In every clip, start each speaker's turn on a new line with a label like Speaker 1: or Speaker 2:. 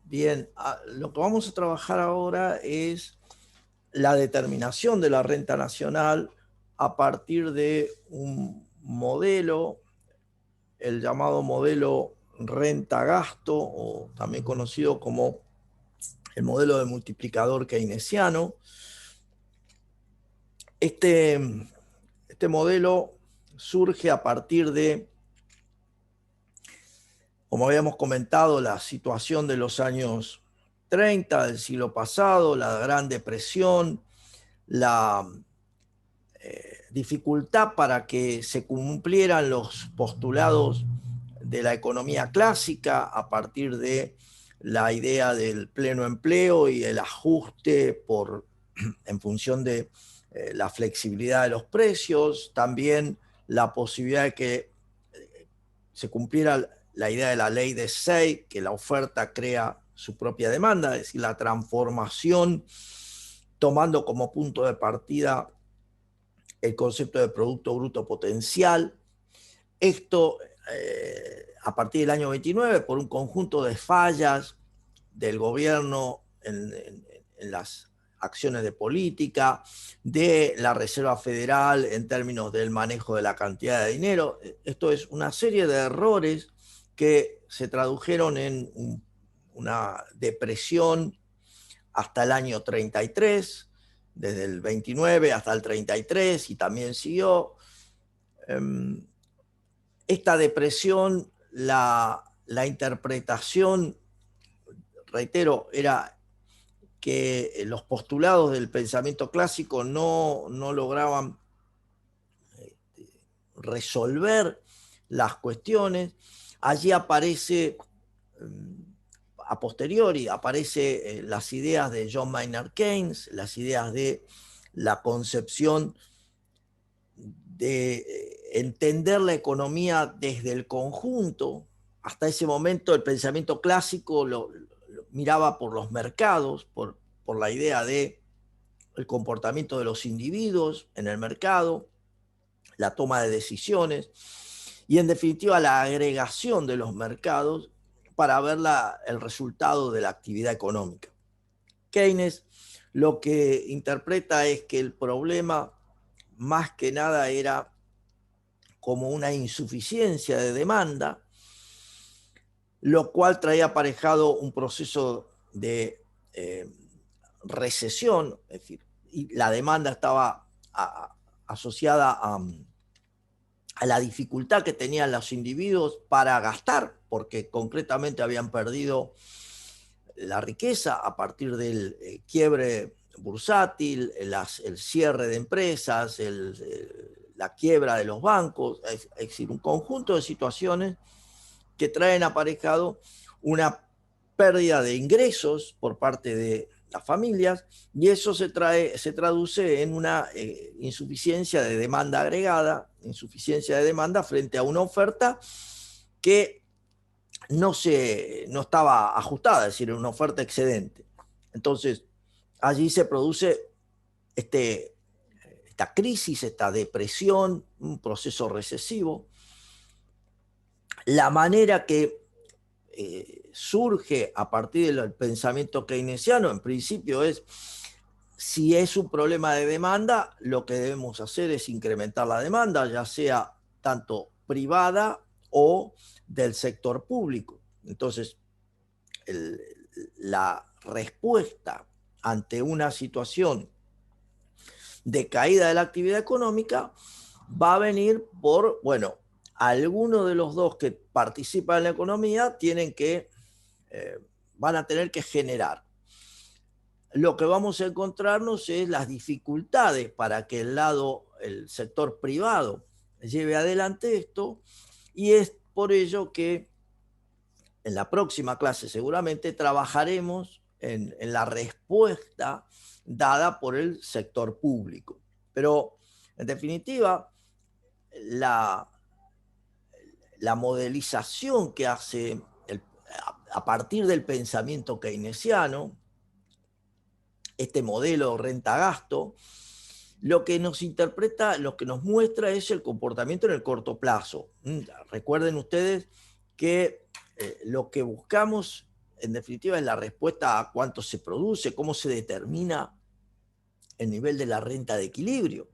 Speaker 1: Bien, lo que vamos a trabajar ahora es la determinación de la renta nacional a partir de un modelo, el llamado modelo renta-gasto, o también conocido como el modelo de multiplicador keynesiano. Este, este modelo surge a partir de, como habíamos comentado, la situación de los años 30 del siglo pasado, la Gran Depresión, la dificultad para que se cumplieran los postulados de la economía clásica a partir de la idea del pleno empleo y el ajuste en función de la flexibilidad de los precios, también la posibilidad de que se cumpliera la idea de la ley de Say, que la oferta crea su propia demanda, es decir, la transformación tomando como punto de partida el concepto de Producto Bruto Potencial. Esto, a partir del año 29, por un conjunto de fallas del gobierno en las acciones de política, de la Reserva Federal en términos del manejo de la cantidad de dinero. Esto es una serie de errores que se tradujeron en una depresión hasta el año 33, desde el 29 hasta el 33, y también siguió. Esta depresión, la interpretación, reitero, era que los postulados del pensamiento clásico no lograban resolver las cuestiones. Allí aparece, a posteriori, aparece las ideas de John Maynard Keynes, las ideas de la concepción de entender la economía desde el conjunto. Hasta ese momento el pensamiento clásico lo miraba por los mercados, por la idea de el comportamiento de los individuos en el mercado, la toma de decisiones y en definitiva la agregación de los mercados para ver el resultado de la actividad económica. Keynes lo que interpreta es que el problema más que nada era como una insuficiencia de demanda, lo cual traía aparejado un proceso de recesión, es decir, y la demanda estaba asociada a la dificultad que tenían los individuos para gastar, porque concretamente habían perdido la riqueza a partir del quiebre bursátil, el cierre de empresas, la quiebra de los bancos, es decir, un conjunto de situaciones que traen aparejado una pérdida de ingresos por parte de las familias, y eso se traduce en una insuficiencia de demanda agregada, insuficiencia de demanda frente a una oferta que no estaba ajustada, es decir, una oferta excedente. Entonces, allí se produce esta crisis, esta depresión, un proceso recesivo. La manera que surge a partir del pensamiento keynesiano, en principio, es: si es un problema de demanda, lo que debemos hacer es incrementar la demanda, ya sea tanto privada o del sector público. Entonces, la respuesta ante una situación de caída de la actividad económica va a venir por, bueno, alguno de los dos que participan en la economía van a tener que generar. Lo que vamos a encontrarnos es las dificultades para que el sector privado lleve adelante esto, y es por ello que en la próxima clase seguramente trabajaremos en la respuesta dada por el sector público. Pero, en definitiva, la modelización que hace a partir del pensamiento keynesiano, este modelo renta-gasto, lo que nos interpreta, lo que nos muestra es el comportamiento en el corto plazo. Recuerden ustedes que lo que buscamos en definitiva, es la respuesta a cuánto se produce, cómo se determina el nivel de la renta de equilibrio,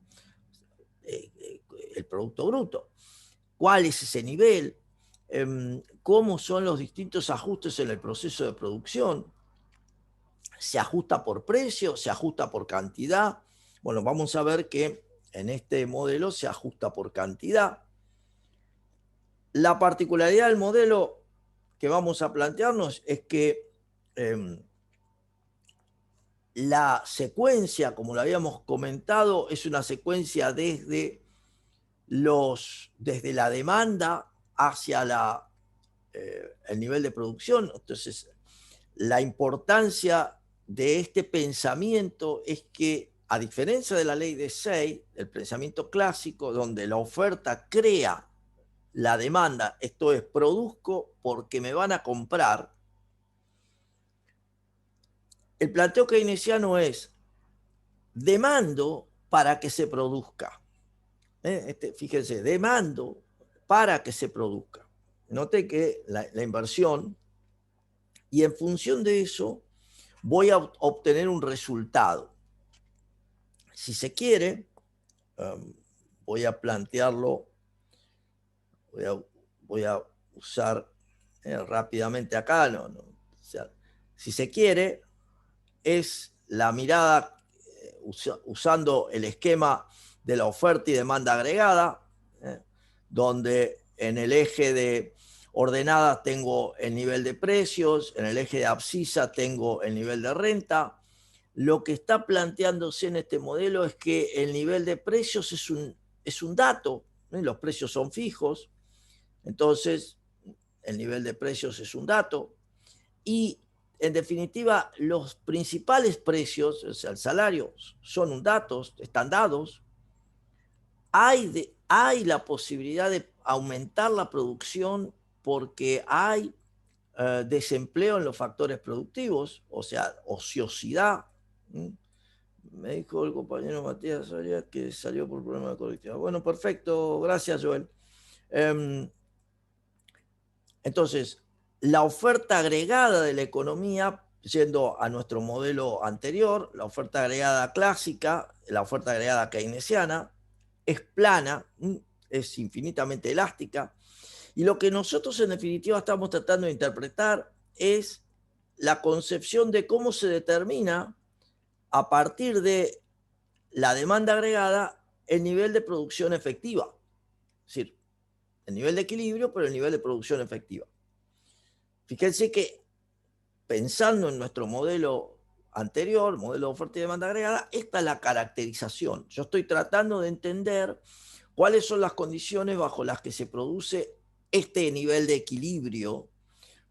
Speaker 1: el Producto Bruto. ¿Cuál es ese nivel? ¿Cómo son los distintos ajustes en el proceso de producción? ¿Se ajusta por precio? ¿Se ajusta por cantidad? Bueno, vamos a ver que en este modelo se ajusta por cantidad. La particularidad del modelo que vamos a plantearnos es que la secuencia, como lo habíamos comentado, es una secuencia desde la demanda hacia el nivel de producción. Entonces, la importancia de este pensamiento es que, a diferencia de la ley de Say, el pensamiento clásico, donde la oferta crea la demanda, esto es, produzco porque me van a comprar, el planteo keynesiano es demando para que se produzca. Fíjense, demando para que se produzca. Note que la inversión, y en función de eso voy a obtener un resultado. Si se quiere, voy a plantearlo, voy a usar rápidamente acá, o sea, si se quiere, es la mirada usando el esquema de la oferta y demanda agregada, donde en el eje de ordenadas tengo el nivel de precios, en el eje de abscisa tengo el nivel de renta. Lo que está planteándose en este modelo es que el nivel de precios es un dato, los precios son fijos, entonces el nivel de precios es un dato, y en definitiva los principales precios, o sea, el salario, son un dato, están dados. Hay la posibilidad de aumentar la producción porque hay desempleo en los factores productivos, o sea, ociosidad. Me dijo el compañero Matías Arias que salió por problema de colectividad. Bueno, perfecto, gracias, Joel. Entonces, la oferta agregada de la economía, yendo a nuestro modelo anterior, la oferta agregada clásica, la oferta agregada keynesiana, es plana, es infinitamente elástica, y lo que nosotros en definitiva estamos tratando de interpretar es la concepción de cómo se determina a partir de la demanda agregada el nivel de producción efectiva, es decir, el nivel de equilibrio, pero el nivel de producción efectiva. Fíjense que pensando en nuestro modelo anterior, modelo de oferta y demanda agregada, esta es la caracterización. Yo estoy tratando de entender cuáles son las condiciones bajo las que se produce este nivel de equilibrio,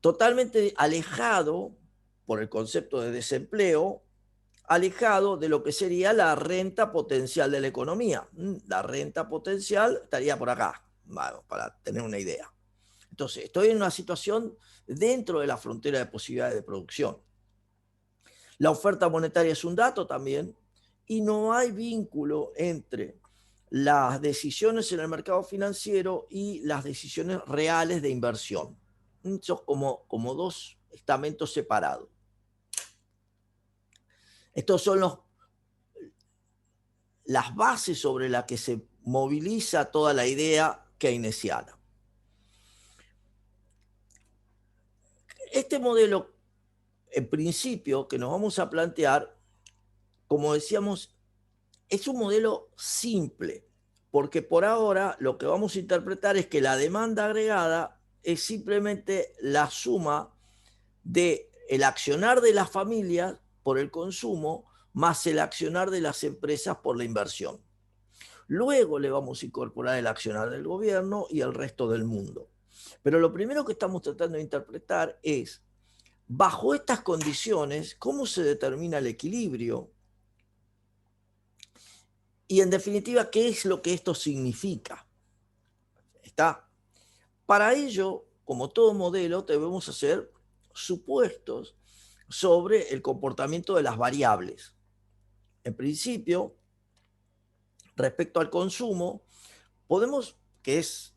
Speaker 1: totalmente alejado por el concepto de desempleo, alejado de lo que sería la renta potencial de la economía. La renta potencial estaría por acá, para tener una idea. Entonces, estoy en una situación dentro de la frontera de posibilidades de producción. La oferta monetaria es un dato también, y no hay vínculo entre las decisiones en el mercado financiero y las decisiones reales de inversión. Son como dos estamentos separados. Estos son las bases sobre las que se moviliza toda la idea keynesiana. Este modelo, en principio, que nos vamos a plantear, como decíamos, es un modelo simple, porque por ahora lo que vamos a interpretar es que la demanda agregada es simplemente la suma del accionar de las familias por el consumo más el accionar de las empresas por la inversión. Luego le vamos a incorporar el accionar del gobierno y el resto del mundo. Pero lo primero que estamos tratando de interpretar es, bajo estas condiciones, cómo se determina el equilibrio y, en definitiva, qué es lo que esto significa. ¿Está? Para ello, como todo modelo, debemos hacer supuestos sobre el comportamiento de las variables. En principio, respecto al consumo, podemos, que es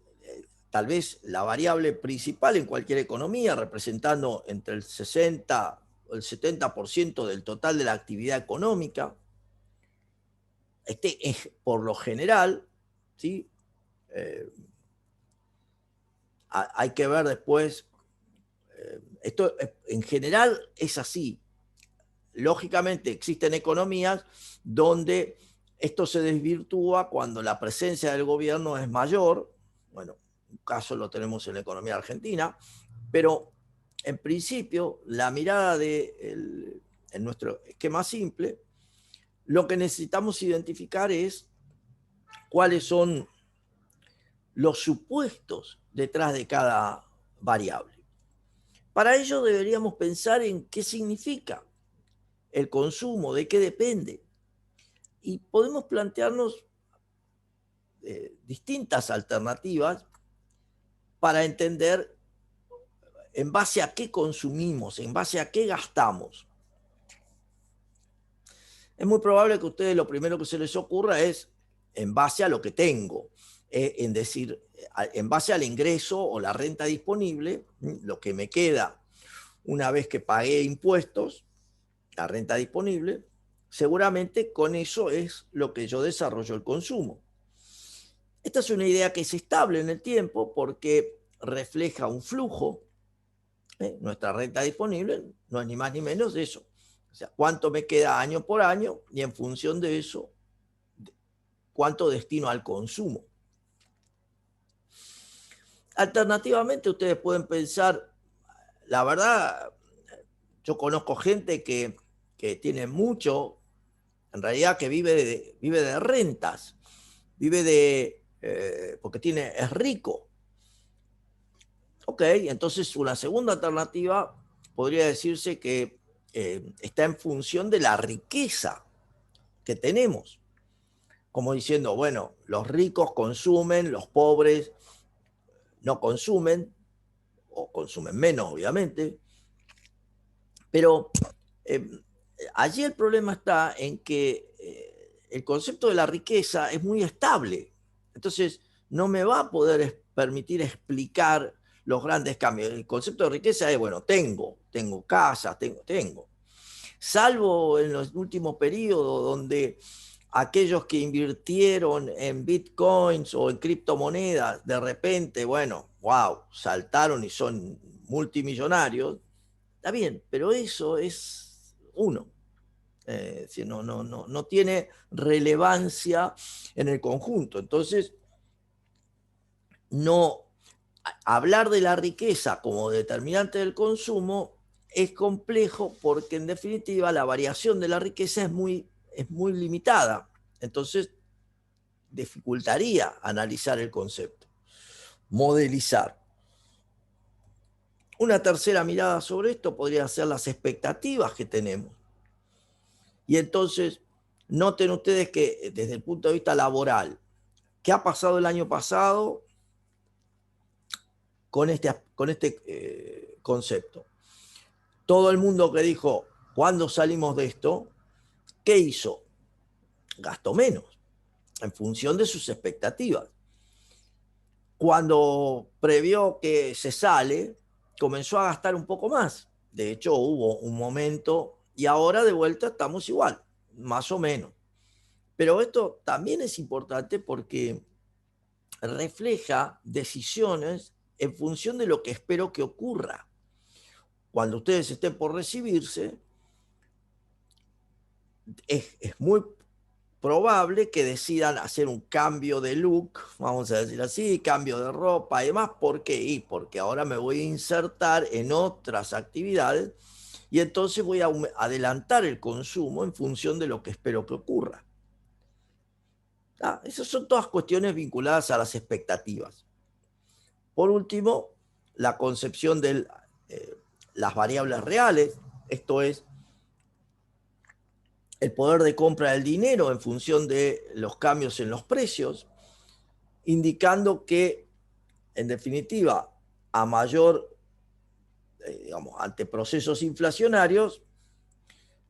Speaker 1: tal vez la variable principal en cualquier economía, representando entre el 60 o el 70% del total de la actividad económica. Este es, por lo general, ¿sí? Hay que ver después, esto en general es así. Lógicamente existen economías donde esto se desvirtúa cuando la presencia del gobierno es mayor. Bueno, un caso lo tenemos en la economía argentina, pero en principio la mirada en nuestro esquema simple, lo que necesitamos identificar es cuáles son los supuestos detrás de cada variable. Para ello deberíamos pensar en qué significa el consumo, de qué depende. Y podemos plantearnos distintas alternativas para entender en base a qué consumimos, en base a qué gastamos. Es muy probable que a ustedes lo primero que se les ocurra es en base a lo que tengo, en decir, en base al ingreso o la renta disponible, lo que me queda una vez que pagué impuestos, la renta disponible, seguramente con eso es lo que yo desarrollo el consumo. Esta es una idea que es estable en el tiempo porque refleja un flujo. Nuestra renta disponible no es ni más ni menos de eso. O sea, cuánto me queda año por año y en función de eso, cuánto destino al consumo. Alternativamente, ustedes pueden pensar, la verdad, yo conozco gente que tiene mucho, en realidad que vive de rentas, vive porque es rico. Ok, entonces una segunda alternativa podría decirse que está en función de la riqueza que tenemos. Como diciendo, bueno, los ricos consumen, los pobres no consumen, o consumen menos, obviamente. Pero allí el problema está en que el concepto de la riqueza es muy estable. Entonces, no me va a poder permitir explicar los grandes cambios. El concepto de riqueza es, bueno, tengo casas, tengo. Salvo en los últimos periodos donde aquellos que invirtieron en bitcoins o en criptomonedas, de repente, bueno, wow, saltaron y son multimillonarios. Está bien, pero eso es uno. No tiene relevancia en el conjunto. Entonces, no hablar de la riqueza como determinante del consumo es complejo porque en definitiva la variación de la riqueza es muy limitada. Entonces, dificultaría analizar el concepto, modelizar. Una tercera mirada sobre esto podría ser las expectativas que tenemos. Y entonces, noten ustedes que desde el punto de vista laboral, ¿qué ha pasado el año pasado con este concepto? Todo el mundo que dijo, ¿cuándo salimos de esto? ¿Qué hizo? Gastó menos, en función de sus expectativas. Cuando previó que se sale, comenzó a gastar un poco más. De hecho, hubo un momento y ahora de vuelta estamos igual, más o menos. Pero esto también es importante porque refleja decisiones en función de lo que espero que ocurra. Cuando ustedes estén por recibirse, es muy probable que decidan hacer un cambio de look, vamos a decir así, cambio de ropa y demás. ¿Por qué? Y porque ahora me voy a insertar en otras actividades y entonces voy a adelantar el consumo en función de lo que espero que ocurra. Esas son todas cuestiones vinculadas a las expectativas. Por último, la concepción de las variables reales, esto es, el poder de compra del dinero en función de los cambios en los precios, indicando que, en definitiva, a mayor, ante procesos inflacionarios,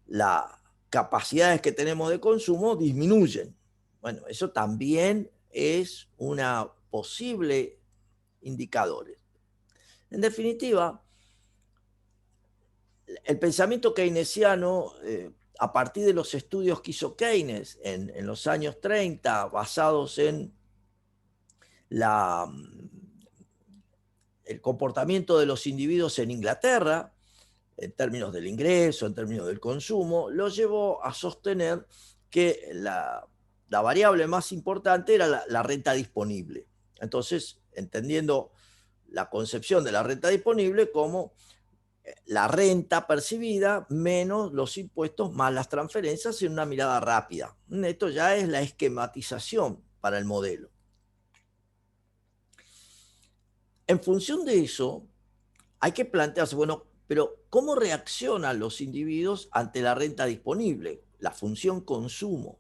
Speaker 1: las capacidades que tenemos de consumo disminuyen. Bueno, eso también es una posible indicadores. En definitiva, el pensamiento keynesiano, a partir de los estudios que hizo Keynes en los años 30, basados en el comportamiento de los individuos en Inglaterra, en términos del ingreso, en términos del consumo, lo llevó a sostener que la variable más importante era la renta disponible. Entonces, entendiendo la concepción de la renta disponible como la renta percibida menos los impuestos más las transferencias en una mirada rápida. Esto ya es la esquematización para el modelo. En función de eso, hay que plantearse, bueno, pero ¿cómo reaccionan los individuos ante la renta disponible? La función consumo.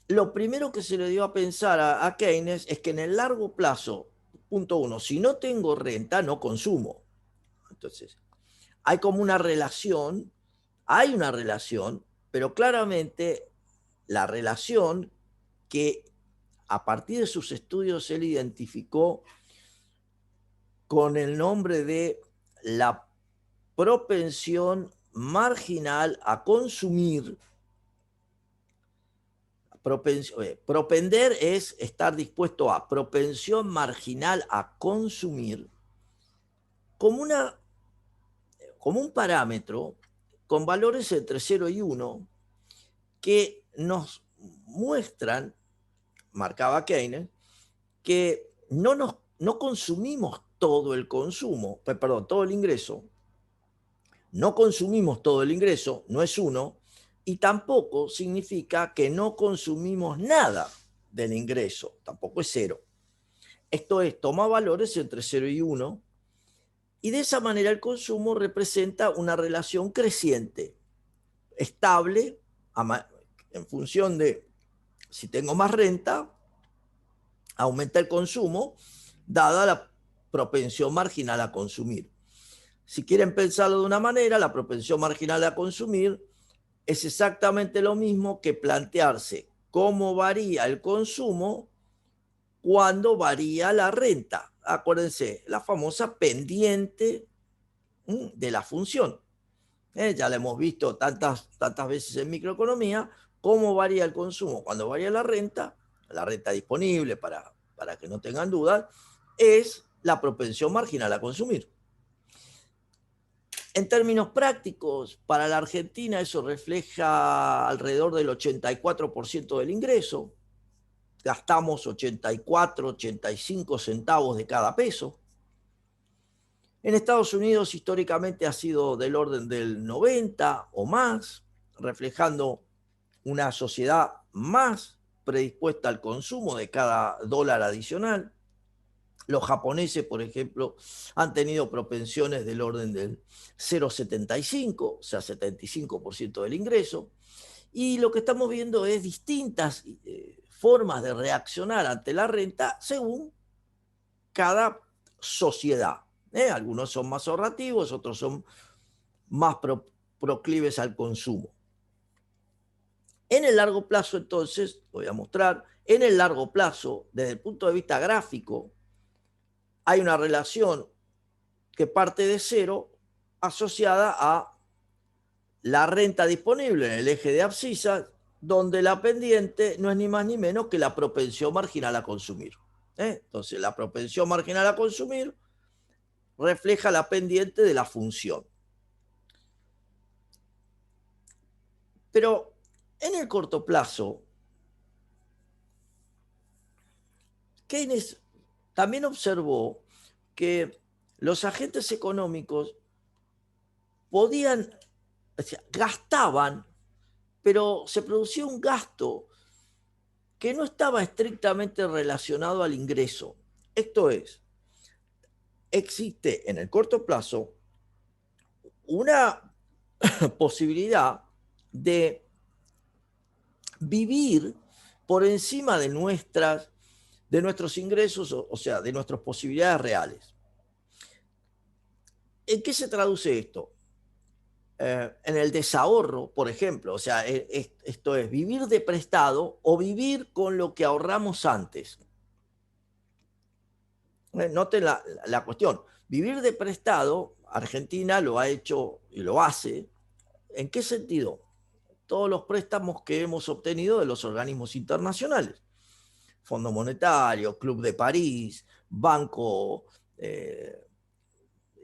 Speaker 1: Lo primero que se le dio a pensar a Keynes es que en el largo plazo, punto uno, si no tengo renta, no consumo. Entonces, hay como una relación, pero claramente la relación que a partir de sus estudios él identificó con el nombre de la propensión marginal a consumir. Propender es estar dispuesto a, propensión marginal a consumir, como un parámetro con valores entre 0 y 1 que nos muestran, marcaba Keynes, que no consumimos todo el consumo, perdón, todo el ingreso, no consumimos todo el ingreso, no es 1, y tampoco significa que no consumimos nada del ingreso, tampoco es 0. Esto es, toma valores entre 0 y 1, y de esa manera el consumo representa una relación creciente, estable, en función de si tengo más renta, aumenta el consumo, dada la propensión marginal a consumir. Si quieren pensarlo de una manera, la propensión marginal a consumir es exactamente lo mismo que plantearse cómo varía el consumo cuando varía la renta. Acuérdense, la famosa pendiente de la función. Ya la hemos visto tantas veces en microeconomía, cómo varía el consumo cuando varía la renta disponible, para que no tengan dudas, es la propensión marginal a consumir. En términos prácticos, para la Argentina eso refleja alrededor del 84% del ingreso. Gastamos 84, 85 centavos de cada peso. En Estados Unidos históricamente ha sido del orden del 90 o más, reflejando una sociedad más predispuesta al consumo de cada dólar adicional. Los japoneses, por ejemplo, han tenido propensiones del orden del 0,75, o sea, 75% del ingreso. Y lo que estamos viendo es distintas formas de reaccionar ante la renta según cada sociedad. Algunos son más ahorrativos, otros son más proclives al consumo. En el largo plazo, entonces, voy a mostrar, en el largo plazo, desde el punto de vista gráfico, hay una relación que parte de 0 asociada a la renta disponible en el eje de abscisas, donde la pendiente no es ni más ni menos que la propensión marginal a consumir. Entonces, la propensión marginal a consumir refleja la pendiente de la función. Pero en el corto plazo, Keynes también observó que los agentes económicos gastaban, pero se producía un gasto que no estaba estrictamente relacionado al ingreso. Esto es, existe en el corto plazo una posibilidad de vivir por encima de nuestros ingresos, o sea, de nuestras posibilidades reales. ¿En qué se traduce esto? En el desahorro, por ejemplo, o sea, esto es vivir de prestado o vivir con lo que ahorramos antes. Noten la cuestión. Vivir de prestado, Argentina lo ha hecho y lo hace. ¿En qué sentido? Todos los préstamos que hemos obtenido de los organismos internacionales. Fondo Monetario, Club de París, Banco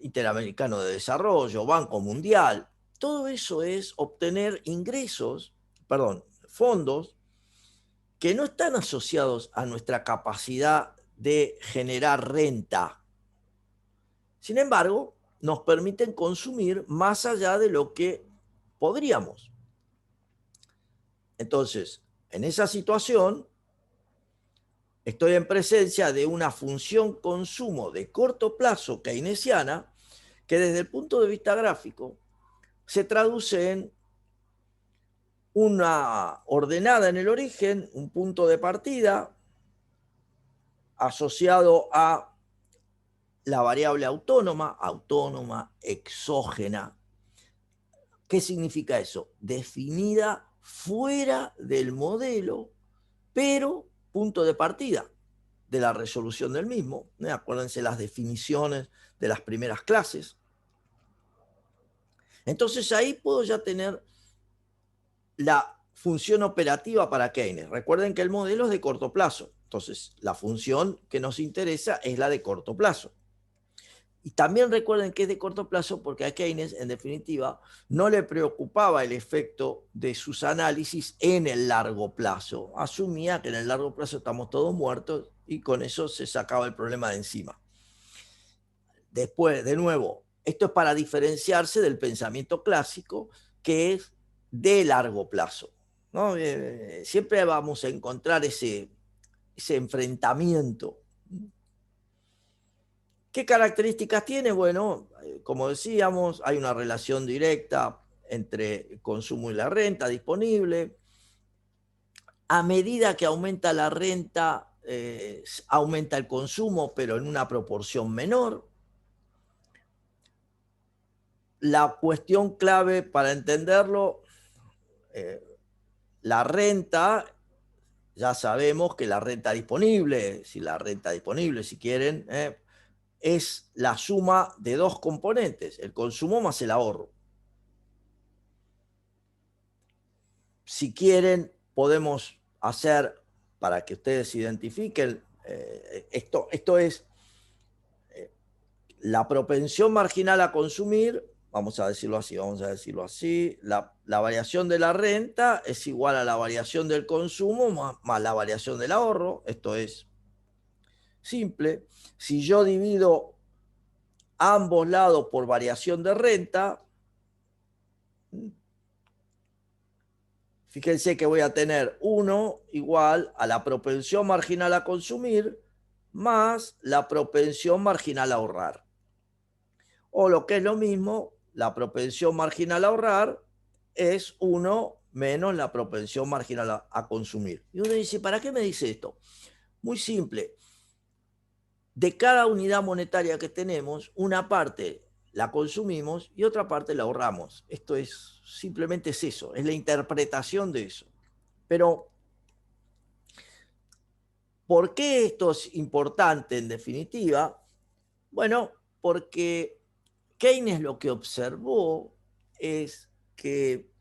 Speaker 1: Interamericano de Desarrollo, Banco Mundial. Todo eso es obtener ingresos, perdón, fondos que no están asociados a nuestra capacidad de generar renta. Sin embargo, nos permiten consumir más allá de lo que podríamos. Entonces, en esa situación, estoy en presencia de una función consumo de corto plazo keynesiana que desde el punto de vista gráfico se traduce en una ordenada en el origen, un punto de partida asociado a la variable autónoma, exógena. ¿Qué significa eso? Definida fuera del modelo, pero punto de partida de la resolución del mismo. Acuérdense las definiciones de las primeras clases. Entonces ahí puedo ya tener la función operativa para Keynes. Recuerden que el modelo es de corto plazo. Entonces la función que nos interesa es la de corto plazo. Y también recuerden que es de corto plazo porque a Keynes, en definitiva, no le preocupaba el efecto de sus análisis en el largo plazo. Asumía que en el largo plazo estamos todos muertos y con eso se sacaba el problema de encima. Después, de nuevo, esto es para diferenciarse del pensamiento clásico, que es de largo plazo, ¿no? Siempre vamos a encontrar ese enfrentamiento. ¿Qué características tiene? Bueno, como decíamos, hay una relación directa entre el consumo y la renta disponible. A medida que aumenta la renta, aumenta el consumo, pero en una proporción menor. La cuestión clave para entenderlo, la renta, ya sabemos que la renta disponible, si quieren, es la suma de dos componentes, el consumo más el ahorro. Si quieren, podemos hacer, para que ustedes identifiquen, esto es la propensión marginal a consumir, vamos a decirlo así, la variación de la renta es igual a la variación del consumo más la variación del ahorro. Esto es simple. Si yo divido ambos lados por variación de renta, fíjense que voy a tener 1 igual a la propensión marginal a consumir más la propensión marginal a ahorrar. O lo que es lo mismo, la propensión marginal a ahorrar es 1 menos la propensión marginal a consumir. Y uno dice, ¿para qué me dice esto? Muy simple. De cada unidad monetaria que tenemos, una parte la consumimos y otra parte la ahorramos. Esto es simplemente es eso, es la interpretación de eso. Pero, ¿por qué esto es importante en definitiva? Bueno, porque Keynes lo que observó es que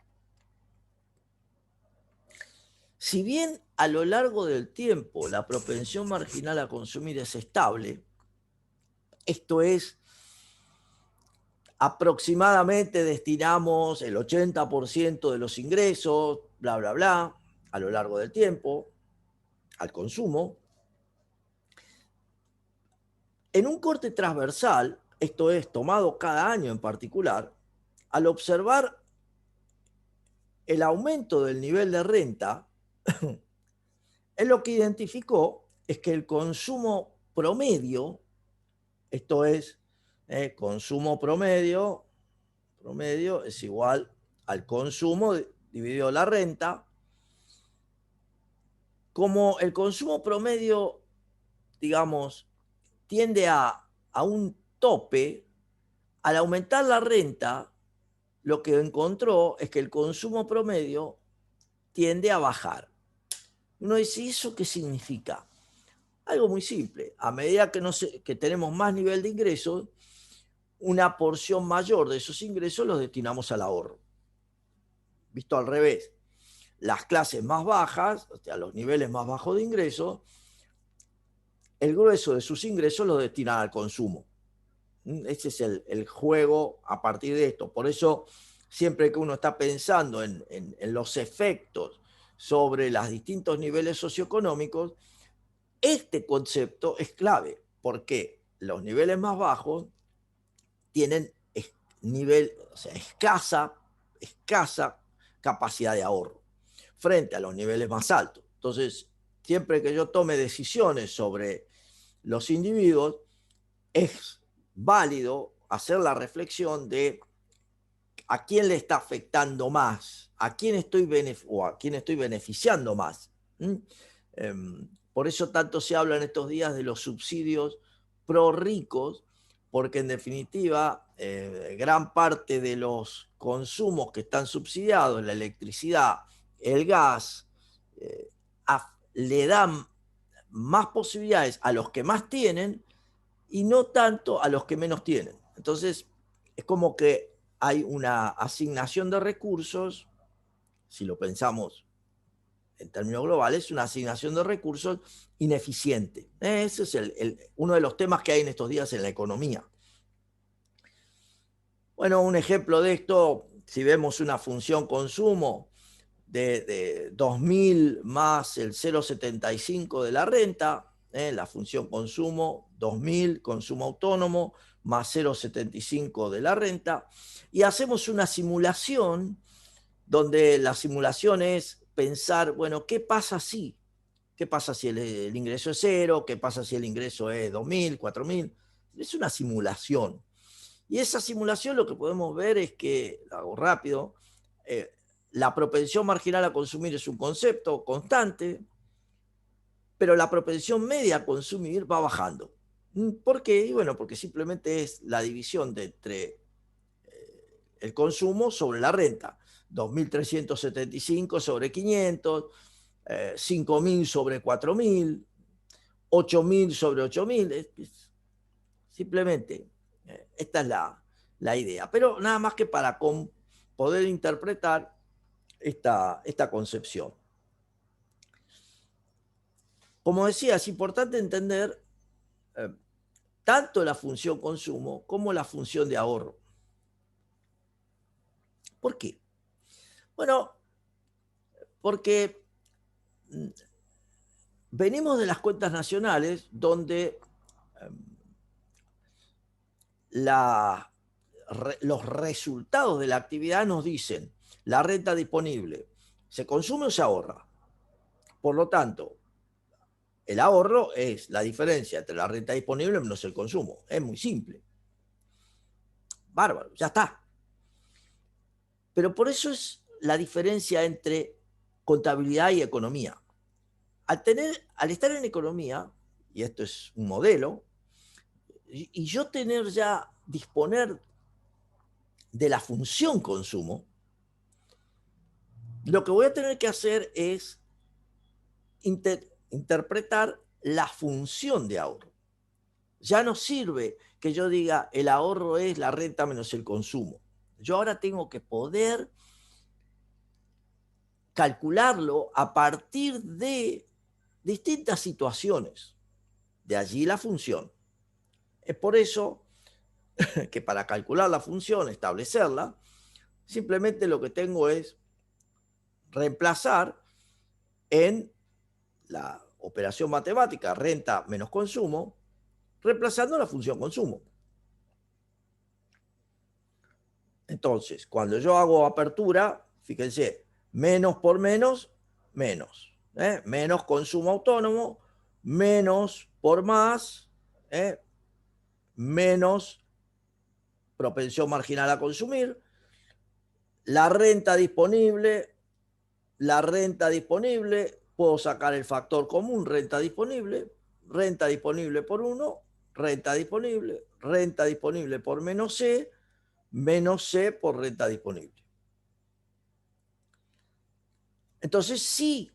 Speaker 1: si bien a lo largo del tiempo la propensión marginal a consumir es estable, esto es, aproximadamente destinamos el 80% de los ingresos, bla, bla, bla, a lo largo del tiempo, al consumo. En un corte transversal, esto es, tomado cada año en particular, al observar el aumento del nivel de renta, él lo que identificó es que el consumo promedio, esto es, consumo promedio es igual al consumo dividido la renta. Como el consumo promedio, digamos, tiende a un tope, al aumentar la renta, lo que encontró es que el consumo promedio tiende a bajar. Uno dice, ¿eso qué significa? Algo muy simple. A medida que tenemos más nivel de ingresos, una porción mayor de esos ingresos los destinamos al ahorro. Visto al revés, las clases más bajas, o sea, los niveles más bajos de ingresos, el grueso de sus ingresos los destinan al consumo. Ese es el juego a partir de esto. Por eso, siempre que uno está pensando en los efectos sobre los distintos niveles socioeconómicos, este concepto es clave, porque los niveles más bajos tienen escasa capacidad de ahorro frente a los niveles más altos. Entonces, siempre que yo tome decisiones sobre los individuos, es válido hacer la reflexión de a quién le está afectando más, a quién estoy beneficiando más. Por eso tanto se habla en estos días de los subsidios pro ricos, porque en definitiva gran parte de los consumos que están subsidiados, la electricidad, el gas, le dan más posibilidades a los que más tienen y no tanto a los que menos tienen. Entonces, es como que hay una asignación de recursos, si lo pensamos en términos globales, una asignación de recursos ineficiente. Ese es uno de los temas que hay en estos días en la economía. Bueno, un ejemplo de esto, si vemos una función consumo de 2.000 más el 0,75 de la renta, la función consumo, 2.000, consumo autónomo, más 0,75 de la renta, y hacemos una simulación donde la simulación es pensar, bueno, ¿qué pasa si? ¿Qué pasa si el ingreso es 0? ¿Qué pasa si el ingreso es 2.000, 4.000? Es una simulación. Y esa simulación lo que podemos ver es que, lo hago rápido, la propensión marginal a consumir es un concepto constante, pero la propensión media a consumir va bajando. ¿Por qué? Y bueno, porque simplemente es la división entre el consumo sobre la renta. 2.375 sobre 500, 5.000 sobre 4.000, 8.000 sobre 8.000. Simplemente, esta es la idea. Pero nada más que para poder interpretar esta concepción. Como decía, es importante entender tanto la función consumo como la función de ahorro. ¿Por qué? Bueno, porque venimos de las cuentas nacionales donde los resultados de la actividad nos dicen la renta disponible, ¿se consume o se ahorra? Por lo tanto, el ahorro es la diferencia entre la renta disponible menos el consumo. Es muy simple. Bárbaro, ya está. Pero por eso es la diferencia entre contabilidad y economía. Al estar en economía, y esto es un modelo, y yo disponer de la función consumo, lo que voy a tener que hacer es interpretar la función de ahorro. Ya no sirve que yo diga el ahorro es la renta menos el consumo. Yo ahora tengo que poder calcularlo a partir de distintas situaciones. De allí la función. Es por eso que para calcular la función, establecerla, simplemente lo que tengo es reemplazar en la operación matemática renta menos consumo, reemplazando la función consumo. Entonces, cuando yo hago apertura, fíjense, menos por menos, menos. Menos consumo autónomo, menos por más, menos propensión marginal a consumir, la renta disponible, puedo sacar el factor común, renta disponible por 1, renta disponible por menos C por renta disponible. Entonces sí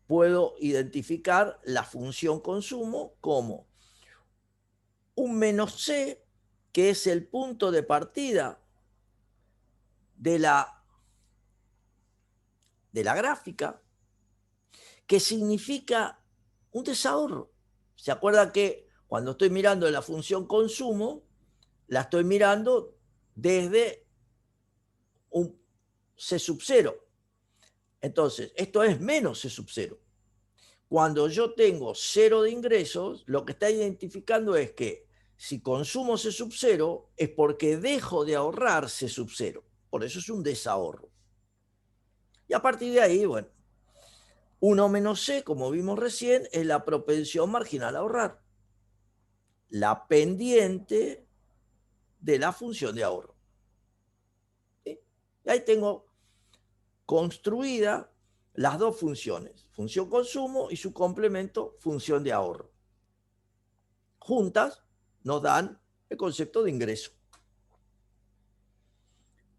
Speaker 1: puedo identificar la función consumo como un menos C, que es el punto de partida de la gráfica, que significa un desahorro. ¿Se acuerda que cuando estoy mirando la función consumo, la estoy mirando desde un C sub 0? Entonces, esto es menos C sub 0. Cuando yo tengo 0 de ingresos, lo que está identificando es que si consumo C sub 0 es porque dejo de ahorrar C sub 0. Por eso es un desahorro. Y a partir de ahí, bueno, 1 menos C, como vimos recién, es la propensión marginal a ahorrar, la pendiente de la función de ahorro. ¿Sí? Y ahí tengo construida las dos funciones, función consumo y su complemento, función de ahorro. Juntas nos dan el concepto de ingreso.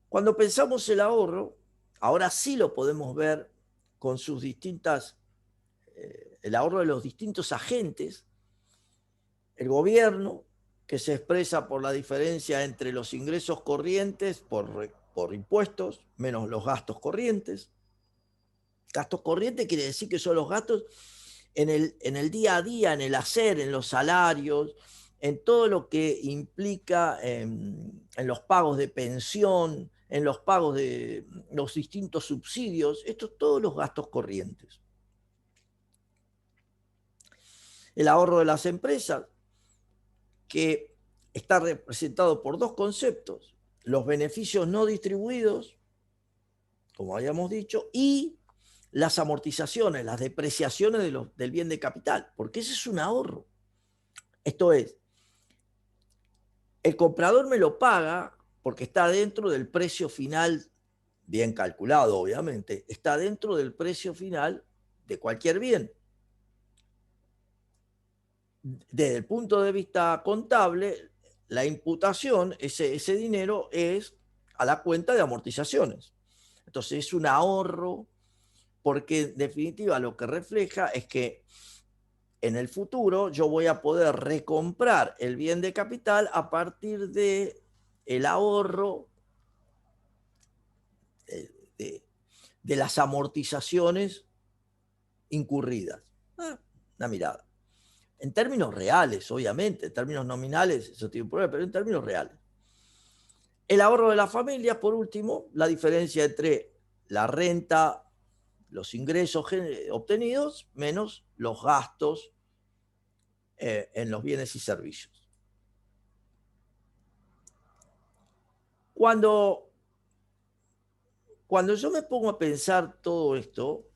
Speaker 1: Cuando pensamos el ahorro, ahora sí lo podemos ver con sus distintas, el ahorro de los distintos agentes, el gobierno, que se expresa por la diferencia entre los ingresos corrientes por impuestos menos los gastos corrientes. Gastos corrientes quiere decir que son los gastos en el día a día, en el hacer, en los salarios, en todo lo que implica en los pagos de pensión, en los pagos de los distintos subsidios, estos todos los gastos corrientes. El ahorro de las empresas, que está representado por dos conceptos: los beneficios no distribuidos, como habíamos dicho, y las amortizaciones, las depreciaciones del bien de capital, porque ese es un ahorro. Esto es, el comprador me lo paga porque está dentro del precio final, bien calculado obviamente, está dentro del precio final de cualquier bien. Desde el punto de vista contable, la imputación, ese dinero es a la cuenta de amortizaciones. Entonces es un ahorro porque en definitiva lo que refleja es que en el futuro yo voy a poder recomprar el bien de capital a partir de el ahorro de las amortizaciones incurridas. Una mirada. En términos reales, obviamente, en términos nominales, eso tiene un problema, pero en términos reales. El ahorro de las familias, por último, la diferencia entre la renta, los ingresos obtenidos, menos los gastos en los bienes y servicios. Cuando yo me pongo a pensar todo esto,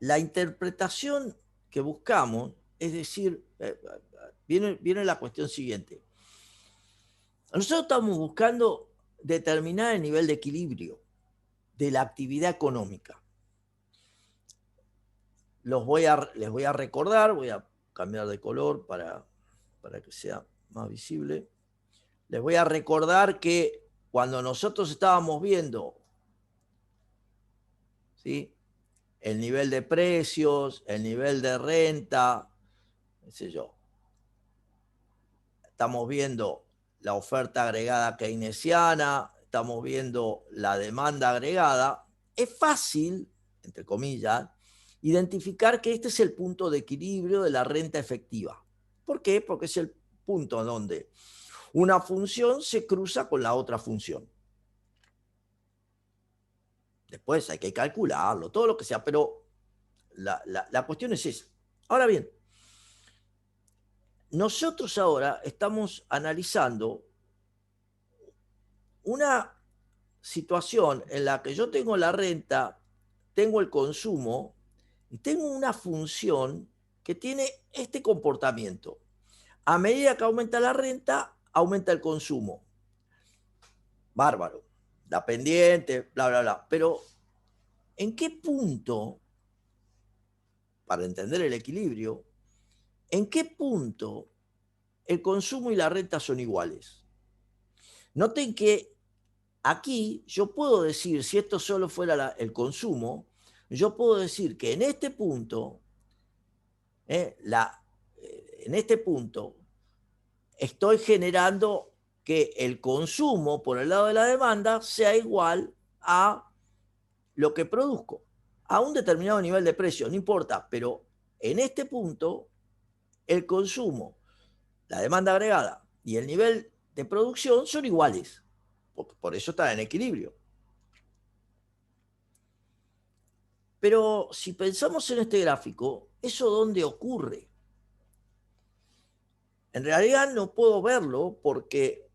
Speaker 1: la interpretación que buscamos, es decir, viene la cuestión siguiente. Nosotros estamos buscando determinar el nivel de equilibrio de la actividad económica. Les voy a recordar, voy a cambiar de color para que sea más visible. Les voy a recordar que cuando nosotros estábamos viendo, ¿sí?, el nivel de precios, el nivel de renta, qué sé yo, estamos viendo la oferta agregada keynesiana, estamos viendo la demanda agregada, es fácil, entre comillas, identificar que este es el punto de equilibrio de la renta efectiva. ¿Por qué? Porque es el punto donde una función se cruza con la otra función. Después hay que calcularlo, todo lo que sea, pero la cuestión es esa. Ahora bien, nosotros ahora estamos analizando una situación en la que yo tengo la renta, tengo el consumo y tengo una función que tiene este comportamiento. A medida que aumenta la renta, aumenta el consumo. Bárbaro. La pendiente, bla, bla, bla. Pero, ¿en qué punto, para entender el equilibrio, en qué punto el consumo y la renta son iguales? Noten que aquí yo puedo decir, si esto solo fuera el consumo, yo puedo decir que en este punto, en este punto, estoy generando que el consumo por el lado de la demanda sea igual a lo que produzco, a un determinado nivel de precio, no importa, pero en este punto, el consumo, la demanda agregada y el nivel de producción son iguales, por eso está en equilibrio. Pero si pensamos en este gráfico, ¿eso dónde ocurre? En realidad no puedo verlo porque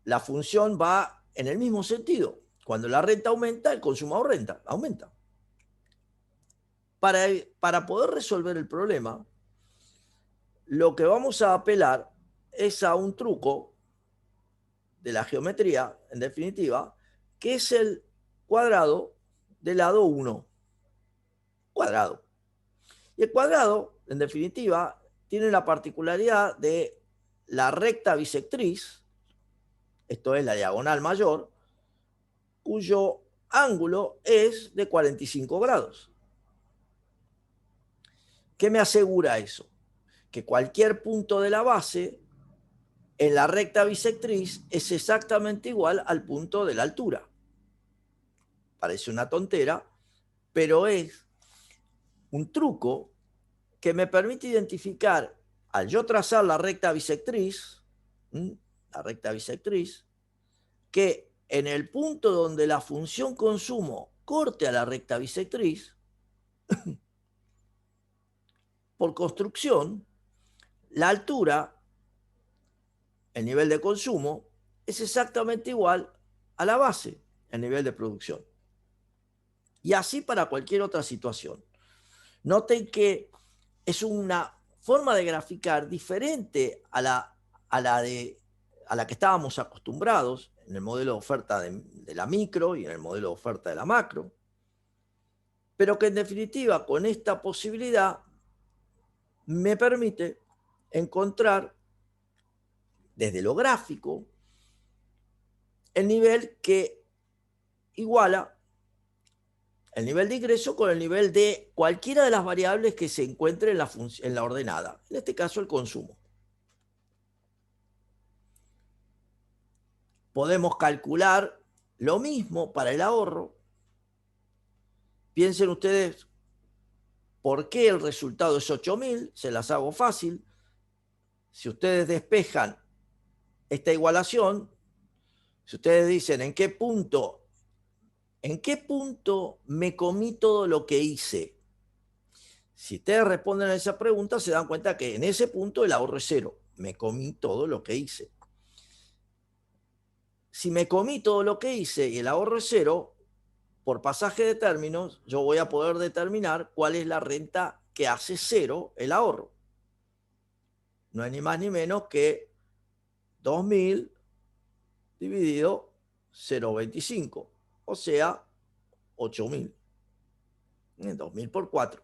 Speaker 1: la función va en el mismo sentido. Cuando la renta aumenta, el consumo aumenta. Para poder resolver el problema, lo que vamos a apelar es a un truco de la geometría, en definitiva, que es el cuadrado del lado 1. Cuadrado. Y el cuadrado, en definitiva, tiene la particularidad de la recta bisectriz, esto es la diagonal mayor, cuyo ángulo es de 45 grados. ¿Qué me asegura eso? Que cualquier punto de la base en la recta bisectriz es exactamente igual al punto de la altura. Parece una tontera, pero es un truco que me permite identificar, al yo trazar la recta bisectriz, que en el punto donde la función consumo corte a la recta bisectriz, por construcción, la altura, el nivel de consumo, es exactamente igual a la base, el nivel de producción. Y así para cualquier otra situación. Noten que es una forma de graficar diferente a la que estábamos acostumbrados en el modelo de oferta de la micro y en el modelo de oferta de la macro, pero que en definitiva con esta posibilidad me permite encontrar desde lo gráfico el nivel que iguala el nivel de ingreso con el nivel de cualquiera de las variables que se encuentre en la ordenada, en este caso el consumo. Podemos calcular lo mismo para el ahorro. Piensen ustedes por qué el resultado es 8.000, se las hago fácil. Si ustedes despejan esta igualación, si ustedes dicen en qué punto me comí todo lo que hice, si ustedes responden a esa pregunta, se dan cuenta que en ese punto el ahorro es 0. Me comí todo lo que hice. Si me comí todo lo que hice y el ahorro es 0, por pasaje de términos, yo voy a poder determinar cuál es la renta que hace 0 el ahorro. No es ni más ni menos que 2.000 dividido 0,25, o sea, 8.000. 2.000 por 4.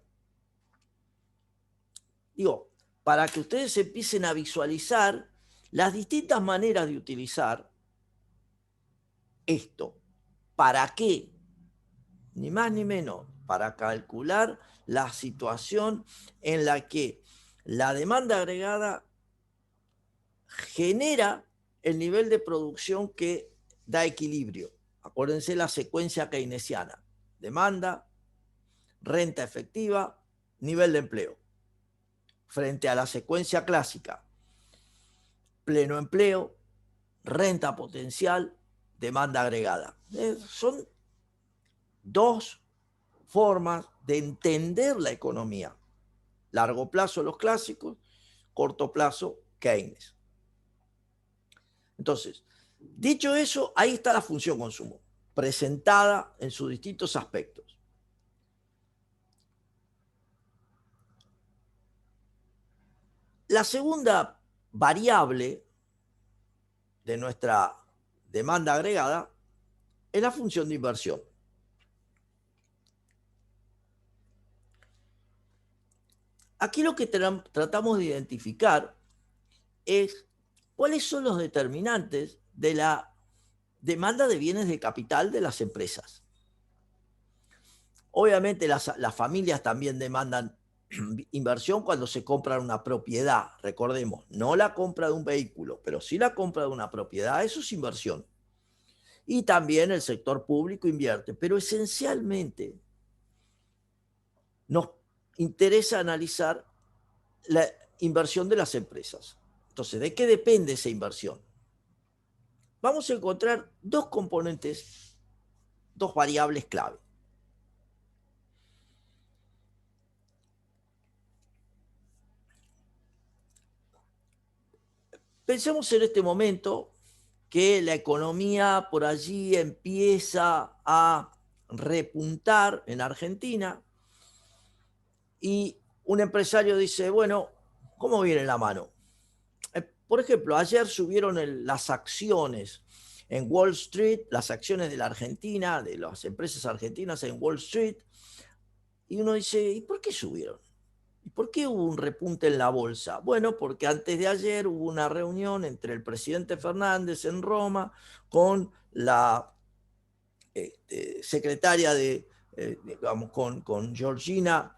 Speaker 1: Digo, para que ustedes empiecen a visualizar las distintas maneras de utilizar esto. ¿Para qué? Ni más ni menos, para calcular la situación en la que la demanda agregada genera el nivel de producción que da equilibrio. Acuérdense la secuencia keynesiana: demanda, renta efectiva, nivel de empleo. Frente a la secuencia clásica: pleno empleo, renta potencial, demanda agregada. Son dos formas de entender la economía. Largo plazo los clásicos, corto plazo Keynes. Entonces, dicho eso, ahí está la función consumo, presentada en sus distintos aspectos. La segunda variable de nuestra demanda agregada es la función de inversión. Aquí lo que tratamos de identificar es cuáles son los determinantes de la demanda de bienes de capital de las empresas. Obviamente las familias también demandan inversión cuando se compra una propiedad, recordemos, no la compra de un vehículo, pero sí la compra de una propiedad, eso es inversión. Y también el sector público invierte, pero esencialmente nos interesa analizar la inversión de las empresas. Entonces, ¿de qué depende esa inversión? Vamos a encontrar dos componentes, dos variables clave. Pensemos en este momento que la economía por allí empieza a repuntar en Argentina y un empresario dice, bueno, ¿cómo viene la mano? Por ejemplo, ayer subieron las acciones en Wall Street, las acciones de la Argentina, de las empresas argentinas en Wall Street, y uno dice, ¿y por qué subieron? ¿Y por qué hubo un repunte en la bolsa? Bueno, porque antes de ayer hubo una reunión entre el presidente Fernández en Roma con la secretaria digamos, con Georgina,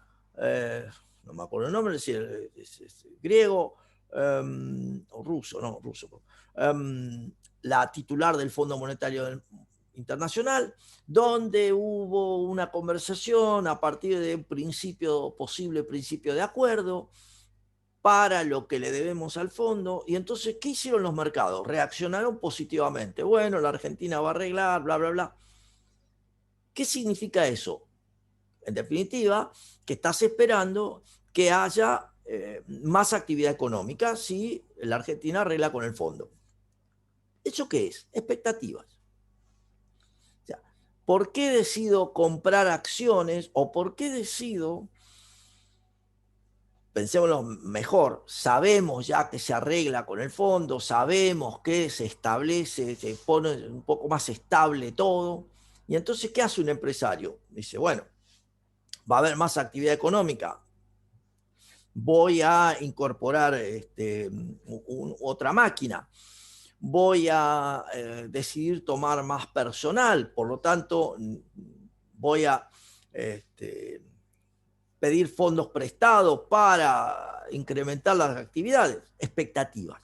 Speaker 1: no me acuerdo el nombre, es griego, o ruso, no, ruso, la titular del Fondo Monetario Internacional, donde hubo una conversación a partir de un posible principio de acuerdo para lo que le debemos al fondo. Y entonces, ¿qué hicieron los mercados? Reaccionaron positivamente. Bueno, la Argentina va a arreglar, bla, bla, bla. ¿Qué significa eso? En definitiva, que estás esperando que haya más actividad económica si la Argentina arregla con el fondo. ¿Eso qué es? Expectativas. O sea, ¿por qué decido comprar acciones o por qué decido, pensémoslo mejor, sabemos ya que se arregla con el fondo, sabemos que se establece, se pone un poco más estable todo, y entonces, ¿qué hace un empresario? Dice, bueno, va a haber más actividad económica, voy a incorporar otra máquina, voy a decidir tomar más personal, por lo tanto voy a pedir fondos prestados para incrementar las actividades, expectativas.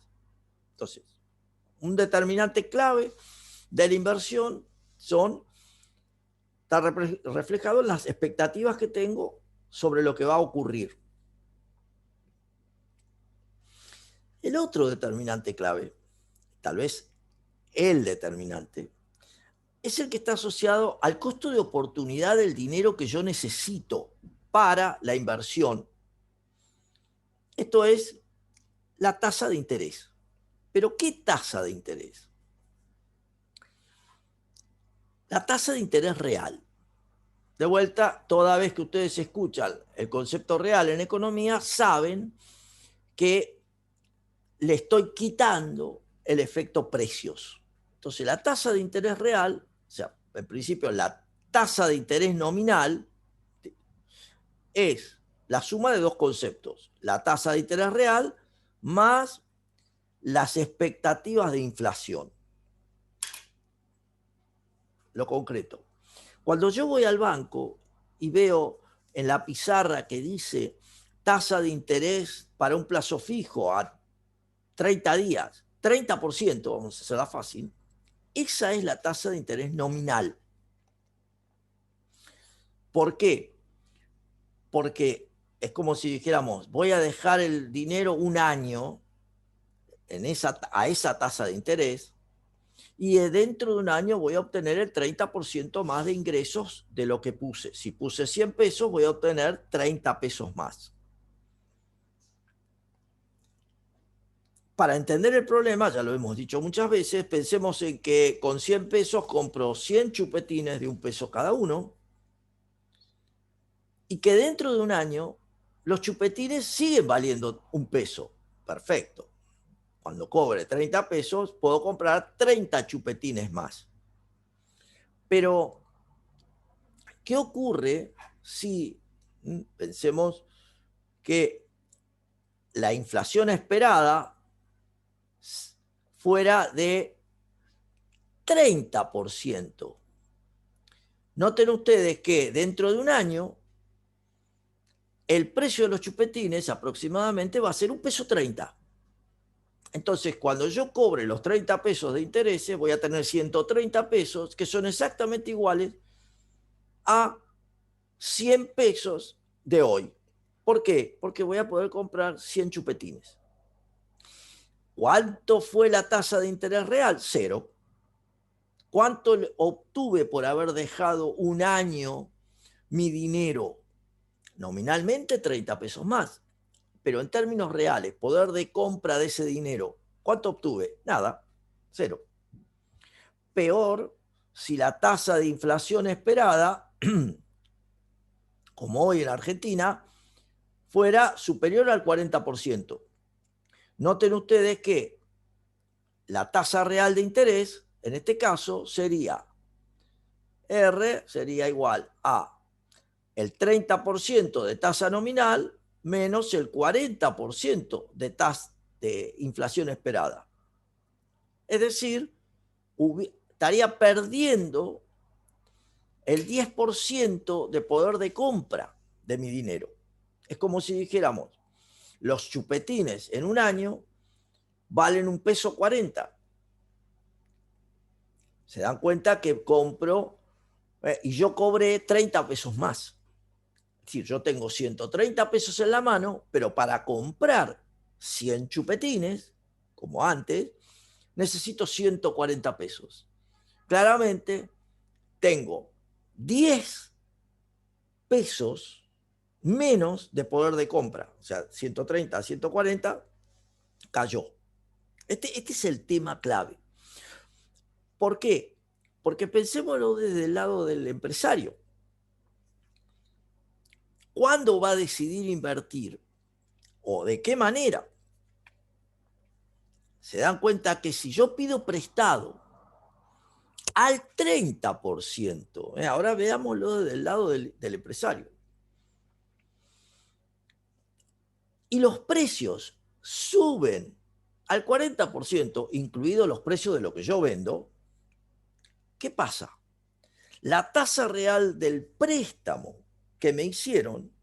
Speaker 1: Entonces, un determinante clave de la inversión está reflejado en las expectativas que tengo sobre lo que va a ocurrir. El otro determinante clave, tal vez el determinante, es el que está asociado al costo de oportunidad del dinero que yo necesito para la inversión. Esto es la tasa de interés. ¿Pero qué tasa de interés? La tasa de interés real. De vuelta, toda vez que ustedes escuchan el concepto real en economía, saben que le estoy quitando el efecto precios. Entonces, la tasa de interés real, o sea, en principio la tasa de interés nominal, es la suma de dos conceptos, la tasa de interés real más las expectativas de inflación. Lo concreto. Cuando yo voy al banco y veo en la pizarra que dice tasa de interés para un plazo fijo a 30 días, 30%, vamos a hacerla fácil, esa es la tasa de interés nominal. ¿Por qué? Porque es como si dijéramos, voy a dejar el dinero un año a esa tasa de interés y dentro de un año voy a obtener el 30% más de ingresos de lo que puse. Si puse 100 pesos, voy a obtener 30 pesos más. Para entender el problema, ya lo hemos dicho muchas veces, pensemos en que con 100 pesos compro 100 chupetines de $1 cada uno y que dentro de un año los chupetines siguen valiendo $1. Perfecto. Cuando cobre 30 pesos, puedo comprar 30 chupetines más. Pero, ¿qué ocurre si pensemos que la inflación esperada fuera de 30%. Noten ustedes que dentro de un año el precio de los chupetines aproximadamente va a ser $1,30. Entonces, cuando yo cobre los 30 pesos de intereses, voy a tener 130 pesos, que son exactamente iguales a 100 pesos de hoy. ¿Por qué? Porque voy a poder comprar 100 chupetines. ¿Cuánto fue la tasa de interés real? 0. ¿Cuánto obtuve por haber dejado un año mi dinero? Nominalmente 30 pesos más. Pero en términos reales, poder de compra de ese dinero, ¿cuánto obtuve? Nada, 0. Peor si la tasa de inflación esperada, como hoy en Argentina, fuera superior al 40%. Noten ustedes que la tasa real de interés, en este caso, sería R sería igual a el 30% de tasa nominal menos el 40% de tasa de inflación esperada. Es decir, estaría perdiendo el 10% de poder de compra de mi dinero. Es como si dijéramos, los chupetines en un año valen $1,40. Se dan cuenta que compro y yo cobré 30 pesos más. Es decir, yo tengo 130 pesos en la mano, pero para comprar 100 chupetines, como antes, necesito 140 pesos. Claramente, tengo 10 pesos menos de poder de compra. O sea, 130 a 140 cayó. Este es el tema clave. ¿Por qué? Porque pensémoslo desde el lado del empresario. ¿Cuándo va a decidir invertir? ¿O de qué manera? Se dan cuenta que si yo pido prestado al 30%, ahora veámoslo desde el lado del empresario, y los precios suben al 40%, incluidos los precios de lo que yo vendo, ¿qué pasa? La tasa real del préstamo que me hicieron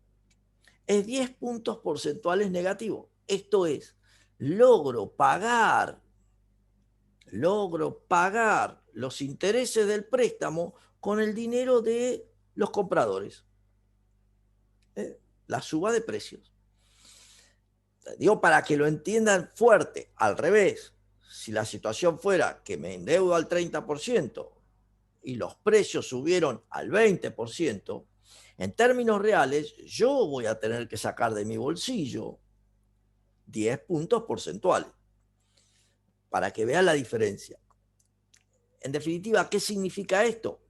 Speaker 1: es 10 puntos porcentuales negativo. Esto es, logro pagar los intereses del préstamo con el dinero de los compradores. La suba de precios. Digo, para que lo entiendan fuerte, al revés, si la situación fuera que me endeudo al 30% y los precios subieron al 20%, en términos reales, yo voy a tener que sacar de mi bolsillo 10 puntos porcentuales para que vean la diferencia. En definitiva, ¿qué significa esto?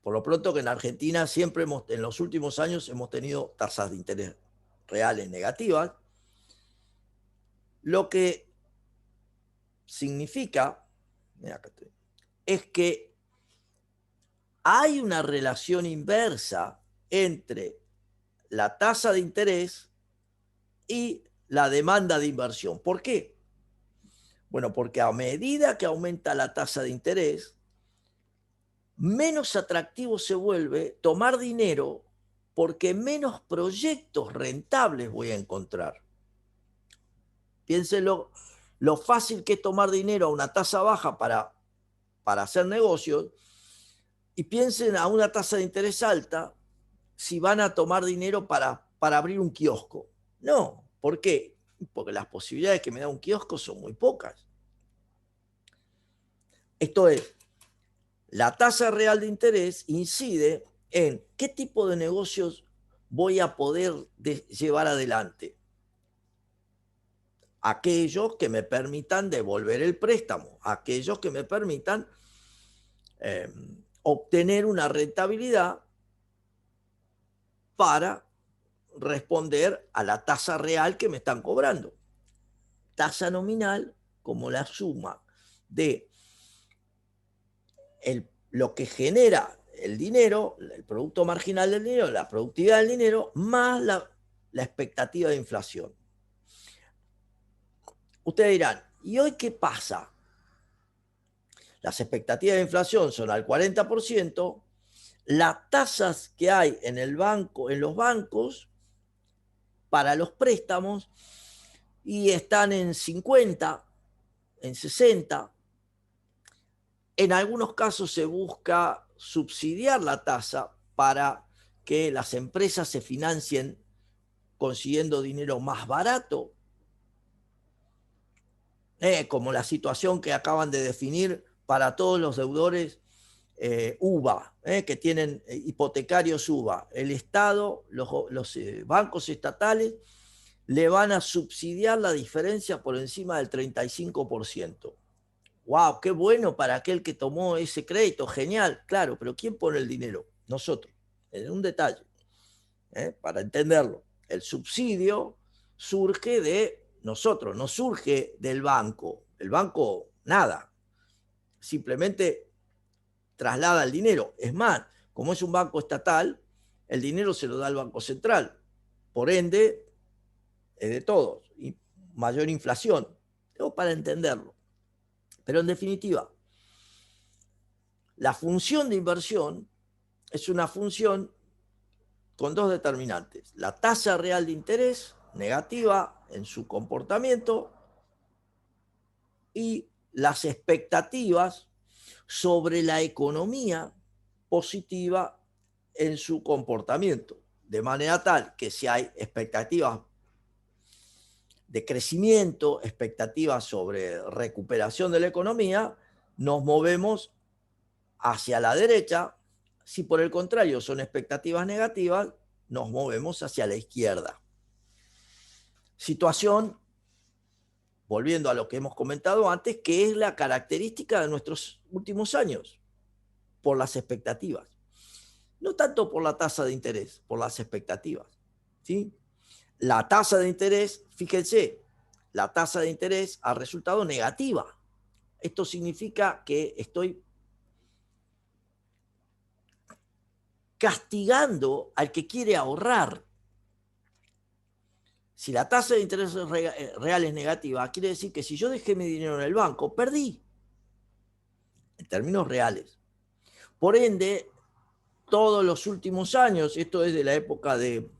Speaker 1: Por lo pronto que en Argentina siempre en los últimos años hemos tenido tasas de interés reales negativas, lo que significa es que hay una relación inversa entre la tasa de interés y la demanda de inversión. ¿Por qué? Bueno, porque a medida que aumenta la tasa de interés, menos atractivo se vuelve tomar dinero porque menos proyectos rentables voy a encontrar. Piénsenlo, lo fácil que es tomar dinero a una tasa baja para hacer negocios y piensen a una tasa de interés alta si van a tomar dinero para abrir un kiosco. No, ¿por qué? Porque las posibilidades que me da un kiosco son muy pocas. Esto es, la tasa real de interés incide en qué tipo de negocios voy a poder llevar adelante. Aquellos que me permitan devolver el préstamo, aquellos que me permitan obtener una rentabilidad para responder a la tasa real que me están cobrando. Tasa nominal como la suma de lo que genera el dinero, el producto marginal del dinero, la productividad del dinero, más la expectativa de inflación. Ustedes dirán, ¿y hoy qué pasa? las expectativas de inflación son al 40%, las tasas que hay en el banco, en los bancos para los préstamos, y están en 50, en 60. En algunos casos se busca subsidiar la tasa para que las empresas se financien consiguiendo dinero más barato, como la situación que acaban de definir para todos los deudores UVA, que tienen hipotecarios UVA. El Estado, los bancos estatales le van a subsidiar la diferencia por encima del 35%. ¡Wow! ¡Qué bueno para aquel que tomó ese crédito! Genial, claro, pero ¿quién pone el dinero? Nosotros. En un detalle, para entenderlo. El subsidio surge de nosotros, no surge del banco. El banco, nada. Simplemente traslada el dinero. Es más, como es un banco estatal, el dinero se lo da al Banco Central. Por ende, es de todos. Y mayor inflación. Tengo para entenderlo. Pero en definitiva, la función de inversión es una función con dos determinantes. La tasa real de interés, negativa en su comportamiento, y las expectativas sobre la economía positiva en su comportamiento. De manera tal que si hay expectativas de crecimiento, expectativas sobre recuperación de la economía, nos movemos hacia la derecha. Si por el contrario son expectativas negativas, nos movemos hacia la izquierda. Situación, volviendo a lo que hemos comentado antes, que es la característica de nuestros últimos años, por las expectativas. No tanto por la tasa de interés, por las expectativas. ¿Sí? La tasa de interés, fíjense, la tasa de interés ha resultado negativa. Esto significa que estoy castigando al que quiere ahorrar. Si la tasa de interés real es negativa, quiere decir que si yo dejé mi dinero en el banco, perdí, en términos reales. Por ende, todos los últimos años, esto es de la época de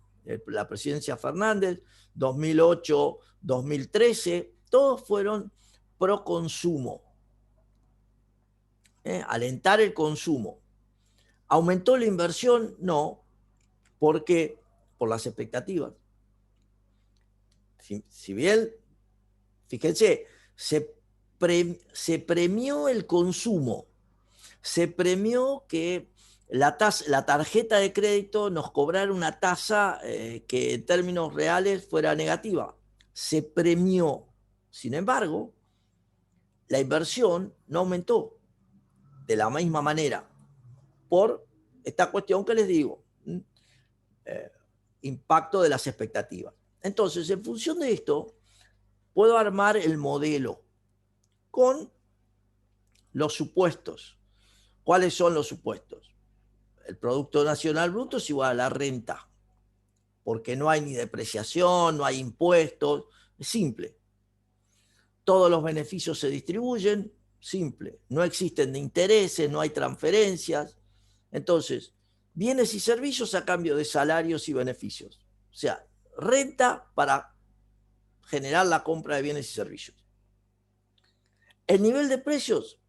Speaker 1: la presidencia Fernández, 2008, 2013, todos fueron pro consumo, alentar el consumo. ¿Aumentó la inversión? No, porque por las expectativas. Si bien, fíjense, se premió el consumo, se premió que la tarjeta de crédito nos cobrara una tasa que en términos reales fuera negativa. Se premió. Sin embargo, la inversión no aumentó de la misma manera por esta cuestión que les digo, impacto de las expectativas. Entonces, en función de esto, puedo armar el modelo con los supuestos. ¿Cuáles son los supuestos? El Producto Nacional Bruto es igual a la renta, porque no hay ni depreciación, no hay impuestos, es simple. Todos los beneficios se distribuyen, simple. No existen intereses, no hay transferencias. Entonces, bienes y servicios a cambio de salarios y beneficios. O sea, renta para generar la compra de bienes y servicios. El nivel de precios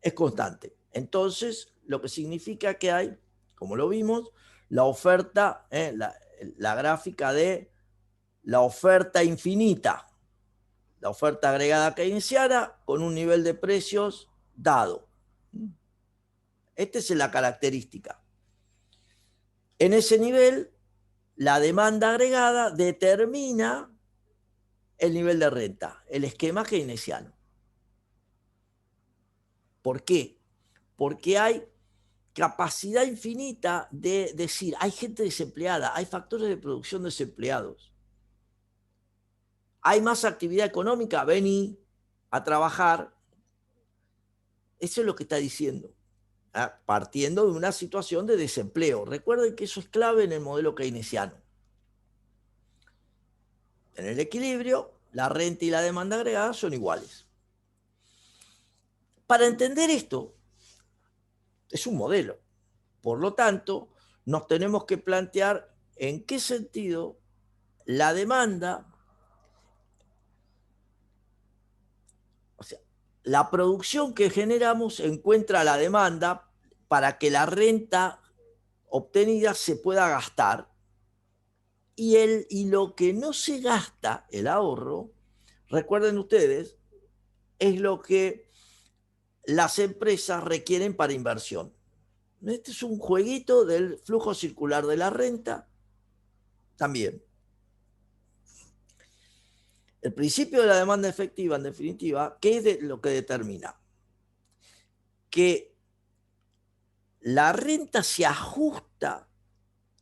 Speaker 1: es constante. Entonces, lo que significa que hay, como lo vimos, la oferta, la gráfica de la oferta infinita, la oferta agregada keynesiana con un nivel de precios dado. Esta es la característica. En ese nivel, la demanda agregada determina el nivel de renta, el esquema keynesiano. ¿Por qué? Porque hay capacidad infinita de decir, hay gente desempleada, hay factores de producción desempleados, hay más actividad económica, vení a trabajar. Eso es lo que está diciendo, partiendo de una situación de desempleo. Recuerden que eso es clave en el modelo keynesiano. En el equilibrio, la renta y la demanda agregada son iguales. Para entender esto, es un modelo. Por lo tanto, nos tenemos que plantear en qué sentido la demanda, o sea, la producción que generamos encuentra la demanda para que la renta obtenida se pueda gastar y lo que no se gasta, el ahorro, recuerden ustedes, es lo que las empresas requieren para inversión. Este es un jueguito del flujo circular de la renta también. El principio de la demanda efectiva, en definitiva, ¿qué es lo que determina? Que la renta se ajusta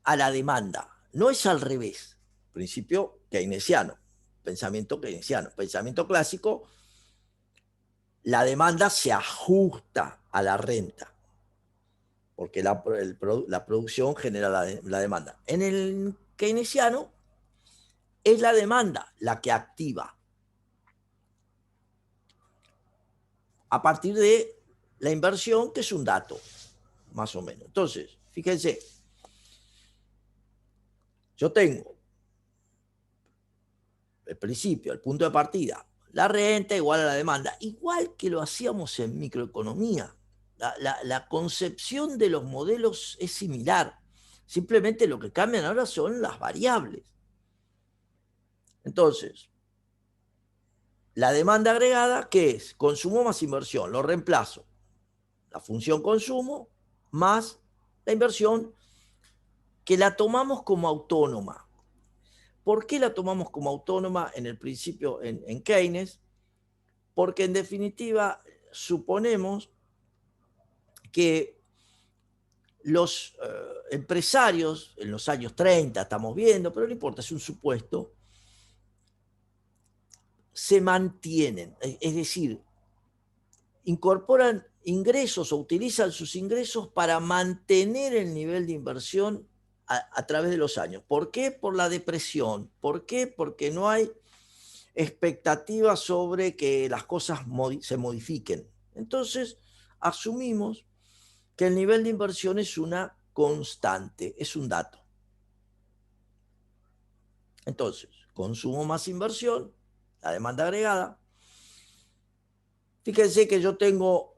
Speaker 1: a la demanda, no es al revés. Principio keynesiano, pensamiento clásico, la demanda se ajusta a la renta, porque la producción genera la demanda. En el keynesiano es la demanda la que activa a partir de la inversión, que es un dato, más o menos. Entonces, fíjense, yo tengo el principio, el punto de partida, la renta igual a la demanda, igual que lo hacíamos en microeconomía. La concepción de los modelos es similar, simplemente lo que cambian ahora son las variables. Entonces, la demanda agregada, ¿qué es? Consumo más inversión, lo reemplazo. La función consumo más la inversión, que la tomamos como autónoma. ¿Por qué la tomamos como autónoma en el principio en Keynes? Porque en definitiva suponemos que los empresarios en los años 30, estamos viendo, pero no importa, es un supuesto, se mantienen, es decir, incorporan ingresos o utilizan sus ingresos para mantener el nivel de inversión a través de los años. ¿Por qué? Por la depresión. ¿Por qué? Porque no hay expectativas sobre que las cosas se modifiquen. Entonces, asumimos que el nivel de inversión es una constante, es un dato. Entonces, consumo más inversión, la demanda agregada. Fíjense que yo tengo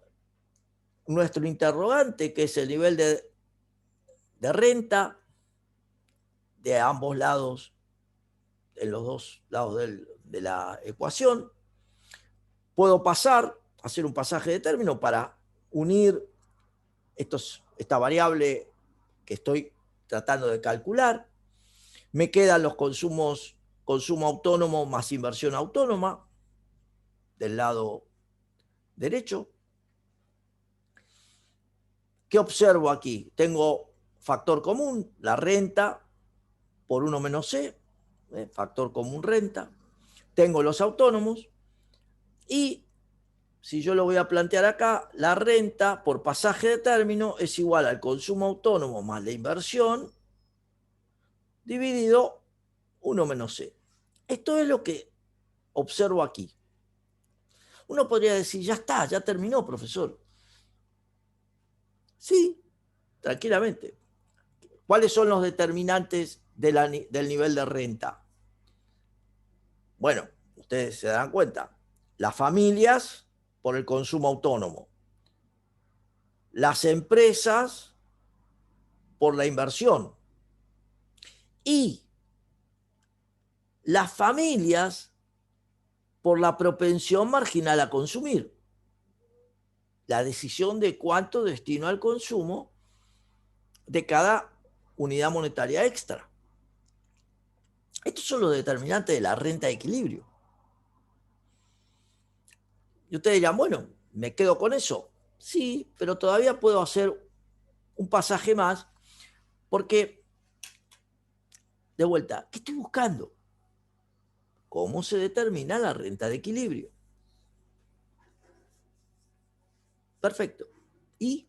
Speaker 1: nuestro interrogante, que es el nivel de renta de ambos lados, en los dos lados de la ecuación. Puedo hacer un pasaje de término para unir esta variable que estoy tratando de calcular. Me quedan los consumo autónomo más inversión autónoma del lado derecho. ¿Qué observo aquí? Tengo factor común, la renta por 1 menos C, factor común renta. Tengo los autónomos y, si yo lo voy a plantear acá, la renta por pasaje de término es igual al consumo autónomo más la inversión dividido 1 menos C. Esto es lo que observo aquí. Uno podría decir, ya está, ya terminó, profesor. Sí, tranquilamente. ¿Cuáles son los determinantes del nivel de renta? Bueno, ustedes se darán cuenta. Las familias por el consumo autónomo. Las empresas por la inversión. Y las familias por la propensión marginal a consumir. La decisión de cuánto destino al consumo de cada unidad monetaria extra. Estos son los determinantes de la renta de equilibrio. Y ustedes dirán, bueno, ¿me quedo con eso? Sí, pero todavía puedo hacer un pasaje más, porque, de vuelta, ¿qué estoy buscando? ¿Cómo se determina la renta de equilibrio? Perfecto. Y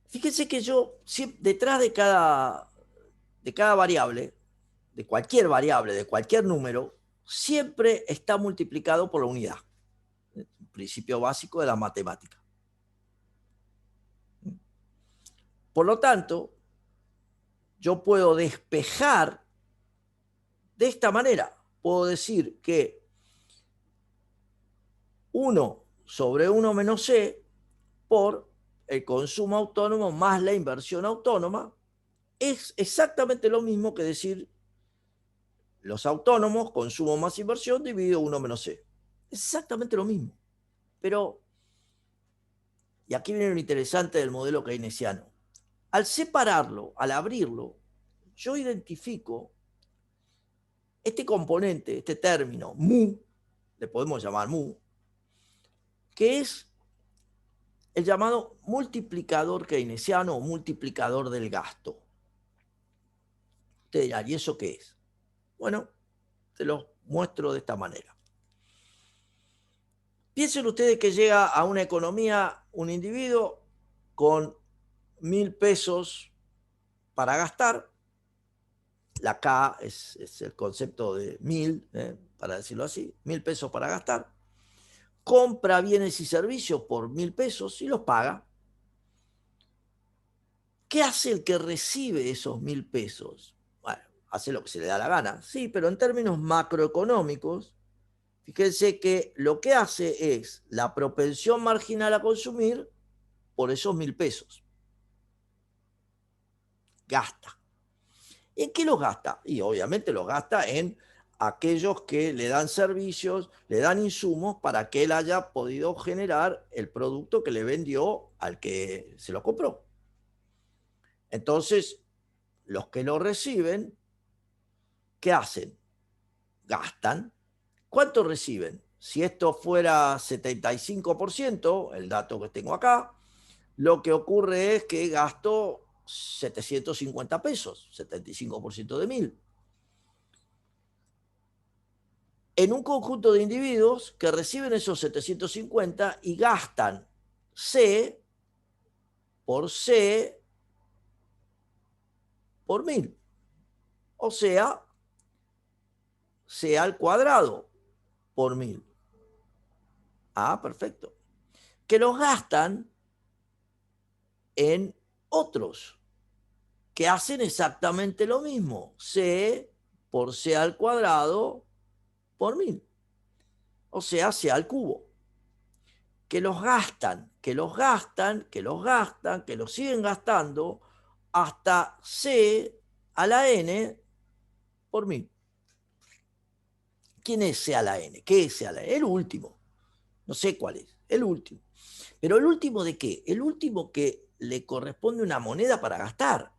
Speaker 1: fíjense que yo, detrás de cada variable, de cualquier número, siempre está multiplicado por la unidad. Un principio básico de la matemática. Por lo tanto, yo puedo despejar de esta manera. Puedo decir que 1 sobre 1 menos C por el consumo autónomo más la inversión autónoma es exactamente lo mismo que decir los autónomos, consumo más inversión, dividido 1 menos C. Es exactamente lo mismo. Pero, y aquí viene lo interesante del modelo keynesiano, al separarlo, al abrirlo, yo identifico este componente, este término, mu, le podemos llamar mu, que es el llamado multiplicador keynesiano o multiplicador del gasto. Usted dirá, ¿y eso qué es? Bueno, te lo muestro de esta manera. Piensen ustedes que llega a una economía un individuo con 1.000 pesos para gastar. La K es el concepto de 1.000, para decirlo así, 1.000 pesos para gastar. Compra bienes y servicios por 1.000 pesos y los paga. ¿Qué hace el que recibe esos 1.000 pesos? Bueno, hace lo que se le da la gana, sí, pero en términos macroeconómicos, fíjense que lo que hace es la propensión marginal a consumir por esos 1.000 pesos. Gasta. ¿En qué los gasta? Y obviamente los gasta en aquellos que le dan servicios, le dan insumos para que él haya podido generar el producto que le vendió al que se lo compró. Entonces, los que lo reciben, ¿qué hacen? Gastan. ¿Cuánto reciben? Si esto fuera 75%, el dato que tengo acá, lo que ocurre es que gasto 750 pesos, 75% de 1.000. En un conjunto de individuos que reciben esos 750 y gastan C por C por 1.000. O sea, C al cuadrado por 1.000. Ah, perfecto. Que los gastan en otros que hacen exactamente lo mismo. C por C al cuadrado por 1.000. O sea, C al cubo. Que los gastan, que los gastan, que los gastan, que los siguen gastando hasta C a la N por 1.000. ¿Quién es C a la N? ¿Qué es C a la N? El último. No sé cuál es. El último. ¿Pero el último de qué? El último que le corresponde una moneda para gastar.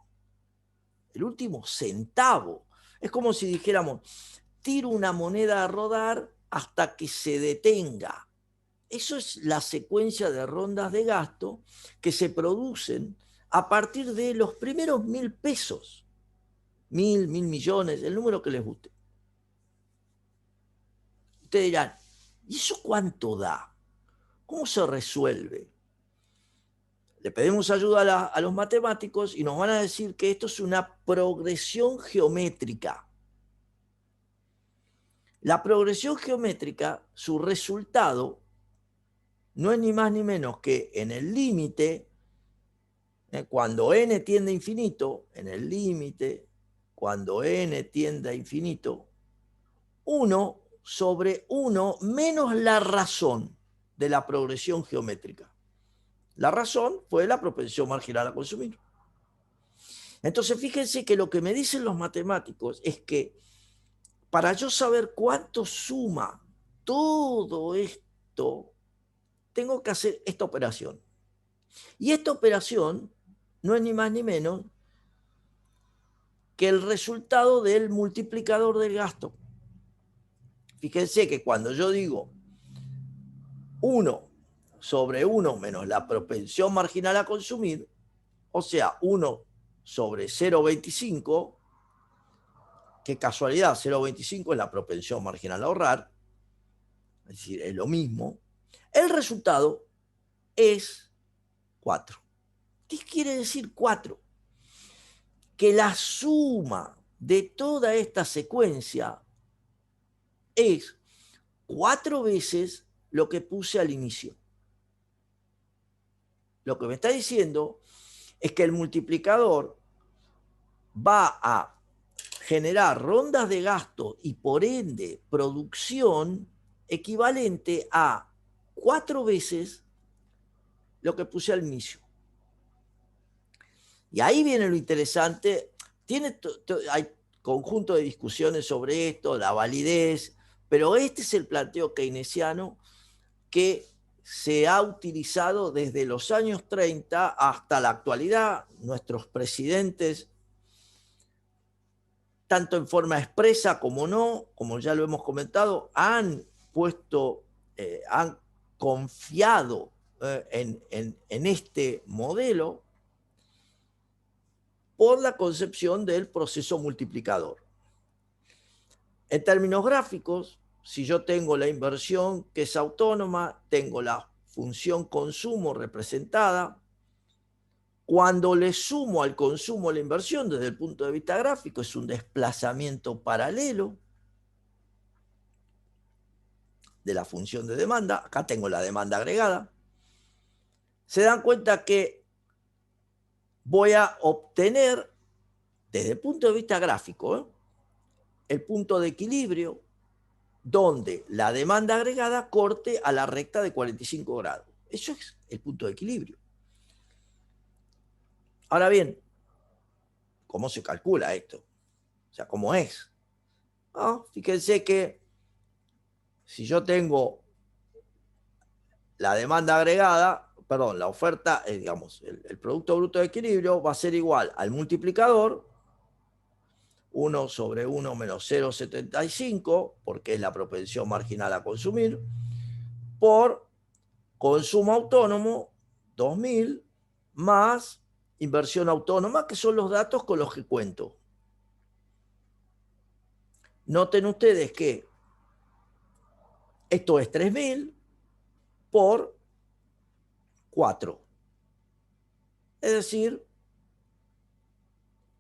Speaker 1: El último centavo. Es como si dijéramos, tiro una moneda a rodar hasta que se detenga. Eso es la secuencia de rondas de gasto que se producen a partir de los primeros 1.000 pesos. 1.000 millones, el número que les guste. Ustedes dirán, ¿y eso cuánto da? ¿Cómo se resuelve? Le pedimos ayuda a los matemáticos y nos van a decir que esto es una progresión geométrica. La progresión geométrica, su resultado, no es ni más ni menos que en el límite, cuando n tiende a infinito, en el límite, cuando n tiende a infinito, 1 sobre 1 menos la razón de la progresión geométrica. La razón fue la propensión marginal a consumir. Entonces, fíjense que lo que me dicen los matemáticos es que para yo saber cuánto suma todo esto, tengo que hacer esta operación. Y esta operación no es ni más ni menos que el resultado del multiplicador del gasto. Fíjense que cuando yo digo 1 sobre 1 menos la propensión marginal a consumir, o sea, 1 sobre 0,25, qué casualidad, 0,25 es la propensión marginal a ahorrar, es decir, es lo mismo, el resultado es 4. ¿Qué quiere decir 4? Que la suma de toda esta secuencia es 4 veces lo que puse al inicio. Lo que me está diciendo es que el multiplicador va a generar rondas de gasto y por ende producción equivalente a 4 veces lo que puse al inicio. Y ahí viene lo interesante. Hay conjunto de discusiones sobre esto, la validez, pero este es el planteo keynesiano que se ha utilizado desde los años 30 hasta la actualidad. Nuestros presidentes, tanto en forma expresa como no, como ya lo hemos comentado, han confiado en este modelo por la concepción del proceso multiplicador. En términos gráficos, si yo tengo la inversión que es autónoma, tengo la función consumo representada. Cuando le sumo al consumo la inversión desde el punto de vista gráfico, es un desplazamiento paralelo de la función de demanda. Acá tengo la demanda agregada. Se dan cuenta que voy a obtener, desde el punto de vista gráfico, el punto de equilibrio donde la demanda agregada corte a la recta de 45 grados. Eso es el punto de equilibrio. Ahora bien, ¿cómo se calcula esto? O sea, ¿cómo es? Fíjense que si yo tengo la demanda agregada, perdón, la oferta, digamos, el Producto Bruto de Equilibrio va a ser igual al multiplicador, 1 sobre 1 menos 0,75, porque es la propensión marginal a consumir, por consumo autónomo, 2.000, más inversión autónoma, que son los datos con los que cuento. Noten ustedes que esto es 3.000 por 4, es decir,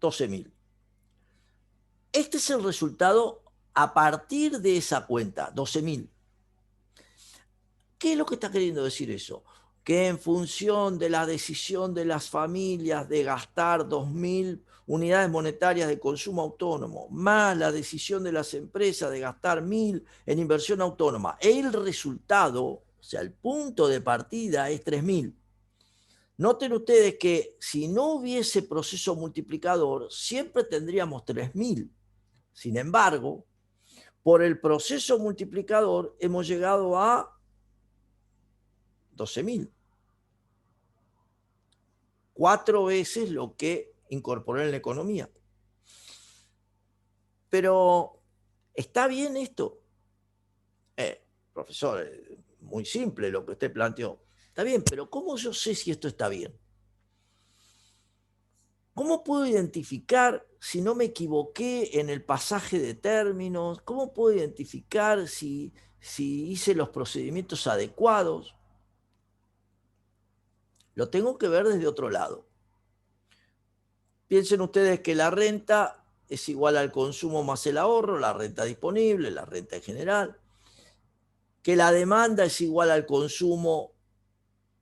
Speaker 1: 12.000. Este es el resultado a partir de esa cuenta, 12.000. ¿Qué es lo que está queriendo decir eso? Que en función de la decisión de las familias de gastar 2.000 unidades monetarias de consumo autónomo, más la decisión de las empresas de gastar 1.000 en inversión autónoma, el resultado, o sea, el punto de partida es 3.000. Noten ustedes que si no hubiese proceso multiplicador, siempre tendríamos 3.000. Sin embargo, por el proceso multiplicador hemos llegado a 12.000. 4 veces lo que incorporó en la economía. Pero, ¿está bien esto? Profesor, muy simple lo que usted planteó. Está bien, pero ¿cómo yo sé si esto está bien? ¿Cómo puedo identificar si no me equivoqué en el pasaje de términos? ¿Cómo puedo identificar si hice los procedimientos adecuados? Lo tengo que ver desde otro lado. Piensen ustedes que la renta es igual al consumo más el ahorro, la renta disponible, la renta en general. Que la demanda es igual al consumo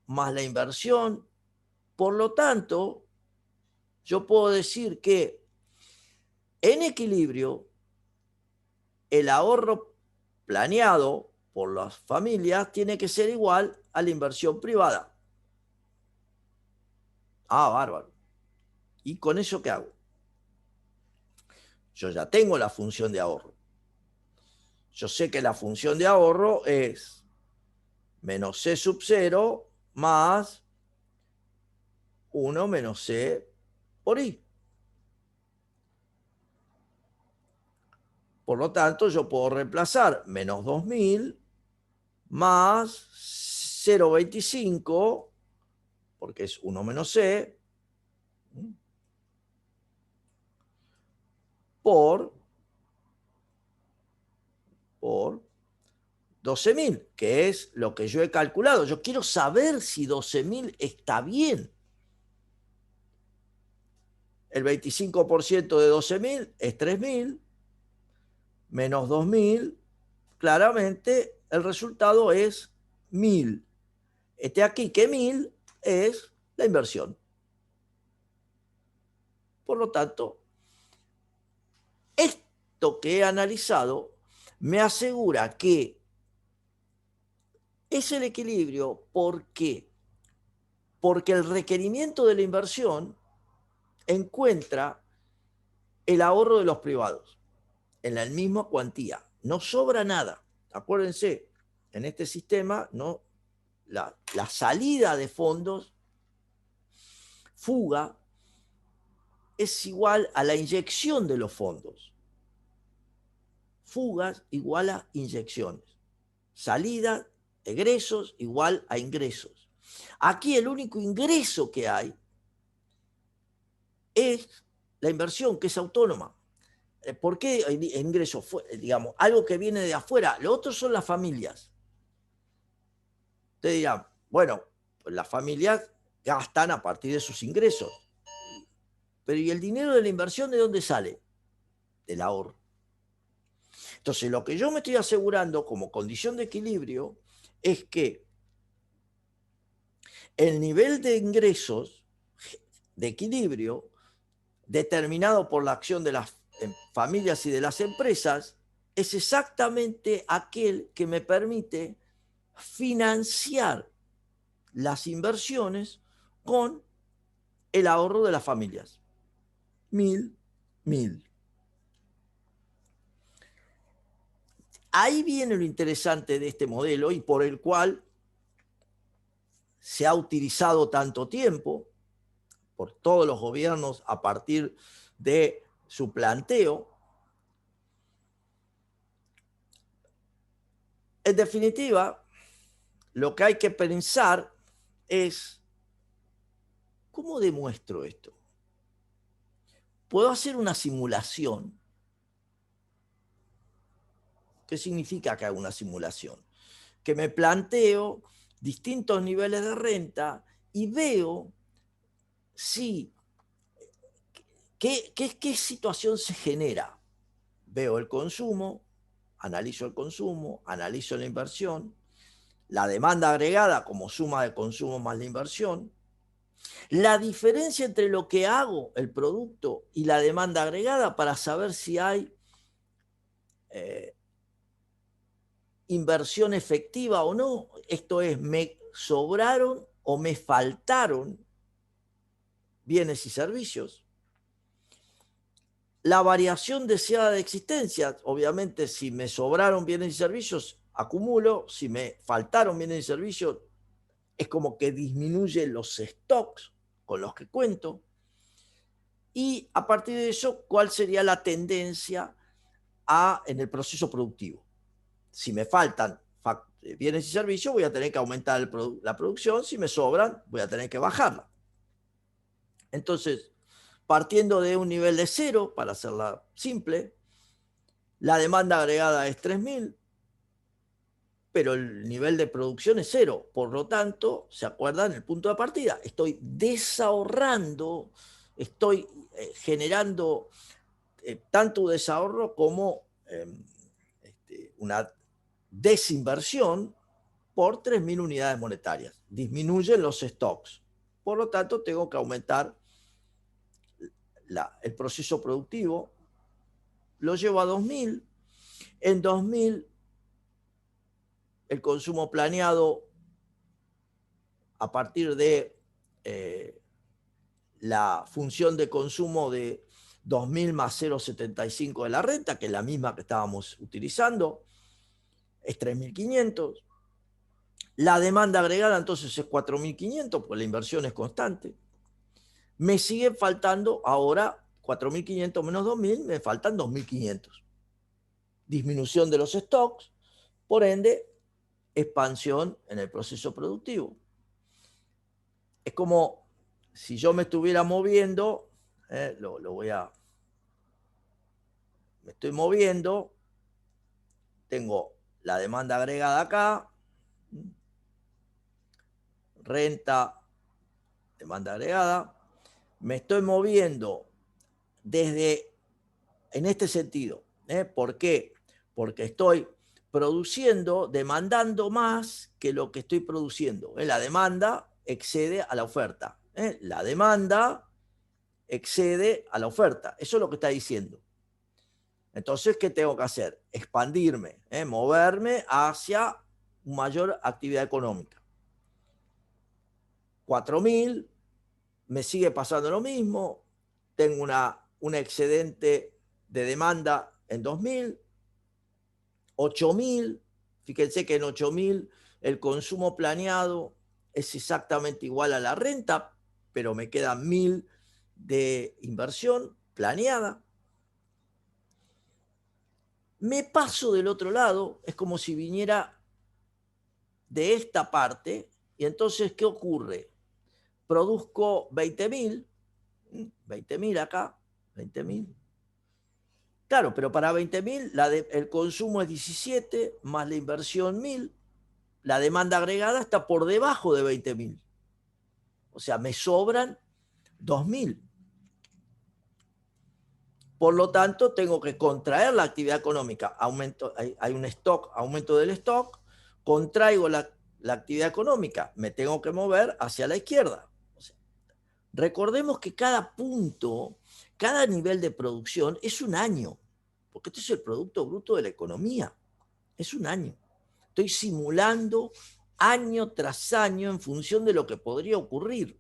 Speaker 1: más la inversión. Por lo tanto, yo puedo decir que en equilibrio, el ahorro planeado por las familias tiene que ser igual a la inversión privada. Bárbaro. ¿Y con eso qué hago? Yo ya tengo la función de ahorro. Yo sé que la función de ahorro es menos C sub 0 más 1 menos C por I. Por lo tanto, yo puedo reemplazar menos 2.000 más 0,25, porque es 1 menos C, por 12.000, que es lo que yo he calculado. Yo quiero saber si 12.000 está bien. El 25% de 12.000 es 3.000, menos 2.000 claramente el resultado es 1000. Aquí que 1000 es la inversión. Por lo tanto, esto que he analizado me asegura que es el equilibrio. ¿Por qué? Porque el requerimiento de la inversión encuentra el ahorro de los privados en la misma cuantía. No sobra nada. Acuérdense, en este sistema no, la salida de fondos, fuga, es igual a la inyección de los fondos. Fugas igual a inyecciones. Salida, egresos igual a ingresos. Aquí el único ingreso que hay es la inversión, que es autónoma. ¿Por qué ingreso? Digamos, algo que viene de afuera. Lo otro son las familias. Ustedes dirán, bueno, pues las familias gastan a partir de sus ingresos. Pero ¿y el dinero de la inversión de dónde sale? Del ahorro. Entonces, lo que yo me estoy asegurando como condición de equilibrio es que el nivel de ingresos de equilibrio determinado por la acción de las familias y de las empresas es exactamente aquel que me permite financiar las inversiones con el ahorro de las familias. 1000, 1000. Ahí viene lo interesante de este modelo y por el cual se ha utilizado tanto tiempo por todos los gobiernos a partir de su planteo. En definitiva, lo que hay que pensar es, ¿cómo demuestro esto? Puedo hacer una simulación. ¿Qué significa que hago una simulación? Que me planteo distintos niveles de renta y veo si, qué situación se genera. Veo el consumo, analizo el consumo, analizo la inversión, la demanda agregada como suma de consumo más la inversión, la diferencia entre lo que hago, el producto, y la demanda agregada para saber si hay inversión efectiva o no. Esto es, me sobraron o me faltaron bienes y servicios. La variación deseada de existencia, obviamente si me sobraron bienes y servicios, acumulo, si me faltaron bienes y servicios, es como que disminuye los stocks con los que cuento. Y a partir de eso, ¿cuál sería la tendencia en el proceso productivo? Si me faltan bienes y servicios, voy a tener que aumentar la producción. Si me sobran, voy a tener que bajarla. Entonces, partiendo de un nivel de 0, para hacerla simple, la demanda agregada es 3000, pero el nivel de producción es 0. Por lo tanto, ¿se acuerdan el punto de partida? Estoy desahorrando, estoy generando tanto desahorro como una desinversión por 3000 unidades monetarias. Disminuyen los stocks. Por lo tanto, tengo que aumentar el proceso productivo. Lo llevo a 2000. En 2000, el consumo planeado a partir de la función de consumo de 2000 más 0,75 de la renta, que es la misma que estábamos utilizando, es 3500. La demanda agregada entonces es 4500, porque la inversión es constante. Me siguen faltando ahora 4500 menos 2000, me faltan 2500. Disminución de los stocks, por ende, expansión en el proceso productivo. Es como si yo me estuviera moviendo, me estoy moviendo, tengo la demanda agregada acá, renta, demanda agregada, me estoy moviendo en este sentido. ¿Por qué? Porque estoy produciendo, demandando más que lo que estoy produciendo. La demanda excede a la oferta. La demanda excede a la oferta. Eso es lo que está diciendo. Entonces, ¿qué tengo que hacer? Expandirme, moverme hacia mayor actividad económica. 4.000, me sigue pasando lo mismo, tengo un excedente de demanda en 2.000, 8.000, fíjense que en 8.000 el consumo planeado es exactamente igual a la renta, pero me quedan 1.000 de inversión planeada. Me paso del otro lado, es como si viniera de esta parte, y entonces, ¿qué ocurre? Produzco 20.000 acá, 20.000. Claro, pero para 20.000 el consumo es 17, más la inversión 1.000, la demanda agregada está por debajo de 20.000. O sea, me sobran 2.000. Por lo tanto, tengo que contraer la actividad económica. Aumento, hay un stock, aumento del stock, contraigo la actividad económica, me tengo que mover hacia la izquierda. O sea, recordemos que cada punto, cada nivel de producción es un año, porque esto es el Producto Bruto de la economía, es un año. Estoy simulando año tras año en función de lo que podría ocurrir.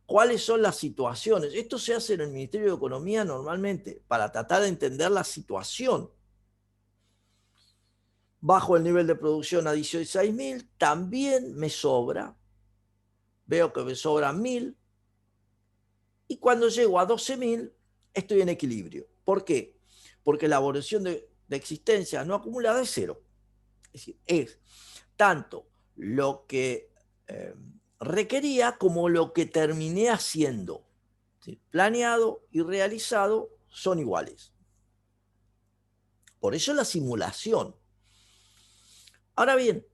Speaker 1: ¿Cuáles son las situaciones? Esto se hace en el Ministerio de Economía normalmente para tratar de entender la situación. Bajo el nivel de producción a 16.000, también me sobra. Veo que me sobran 1.000. Y cuando llego a 12.000, estoy en equilibrio. ¿Por qué? Porque la evaluación de existencia no acumulada es cero. Es decir, es tanto lo que requería como lo que terminé haciendo. ¿Sí? Planeado y realizado son iguales. Por eso la simulación. Ahora bien,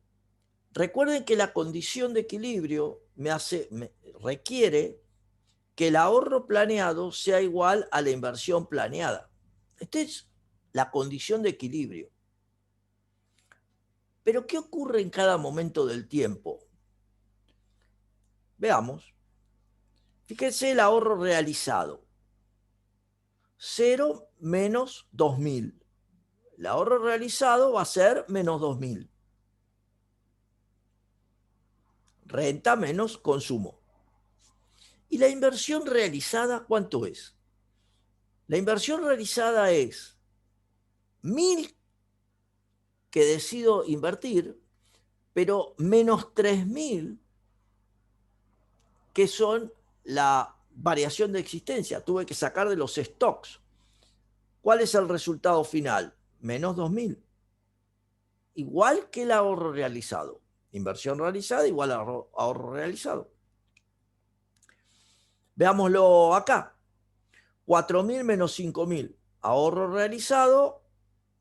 Speaker 1: recuerden que la condición de equilibrio requiere que el ahorro planeado sea igual a la inversión planeada. Esta es la condición de equilibrio. Pero ¿qué ocurre en cada momento del tiempo? Veamos. Fíjense el ahorro realizado. 0 menos 2.000. El ahorro realizado va a ser menos 2.000. Renta menos consumo. ¿Y la inversión realizada cuánto es? La inversión realizada es 1.000 que decido invertir, pero menos 3.000 que son la variación de existencia. Tuve que sacar de los stocks. ¿Cuál es el resultado final? Menos 2.000. Igual que el ahorro realizado. Inversión realizada igual a ahorro realizado. Veámoslo acá. 4.000 menos 5.000. Ahorro realizado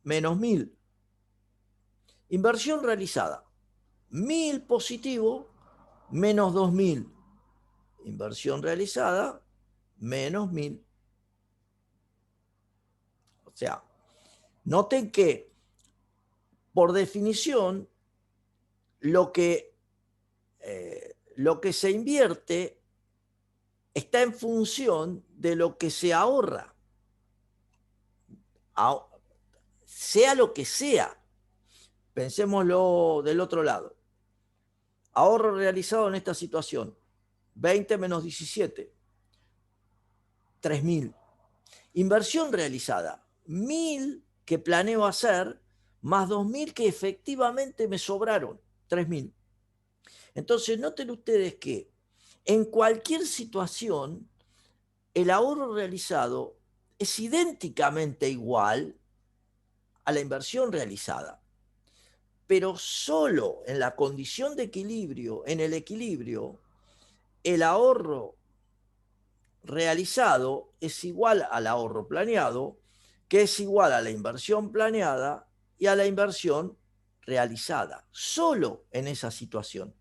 Speaker 1: menos 1.000. Inversión realizada. 1.000 positivo menos 2.000. Inversión realizada menos 1.000. O sea, noten que por definición lo que se invierte está en función de lo que se ahorra. Sea lo que sea. Pensémoslo del otro lado. Ahorro realizado en esta situación. 20 menos 17. 3.000. Inversión realizada. 1.000 que planeo hacer, más 2.000 que efectivamente me sobraron. 3.000. Entonces, noten ustedes que en cualquier situación, el ahorro realizado es idénticamente igual a la inversión realizada. Pero solo en la condición de equilibrio, en el equilibrio, el ahorro realizado es igual al ahorro planeado, que es igual a la inversión planeada y a la inversión realizada. Solo en esa situación.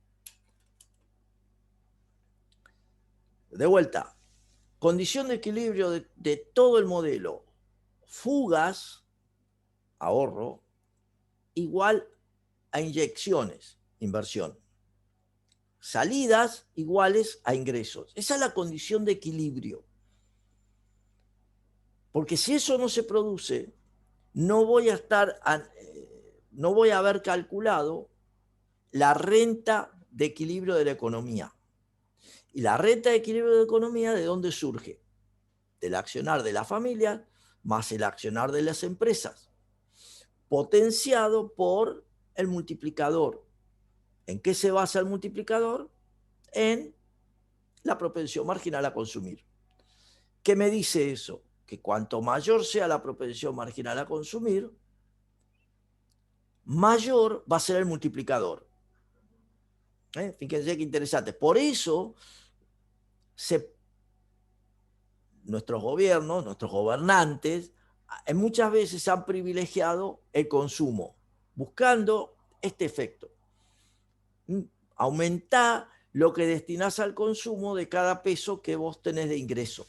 Speaker 1: De vuelta, condición de equilibrio de todo el modelo. Fugas, ahorro, igual a inyecciones, inversión. Salidas iguales a ingresos. Esa es la condición de equilibrio. Porque si eso no se produce, no voy a haber calculado la renta de equilibrio de la economía. Y la renta de equilibrio de la economía, ¿de dónde surge? Del accionar de la familia más el accionar de las empresas, potenciado por el multiplicador. ¿En qué se basa el multiplicador? En la propensión marginal a consumir. ¿Qué me dice eso? Que cuanto mayor sea la propensión marginal a consumir, mayor va a ser el multiplicador. Fíjense qué interesante. Por eso nuestros gobiernos, nuestros gobernantes, muchas veces han privilegiado el consumo, buscando este efecto. Aumentá lo que destinás al consumo de cada peso que vos tenés de ingreso.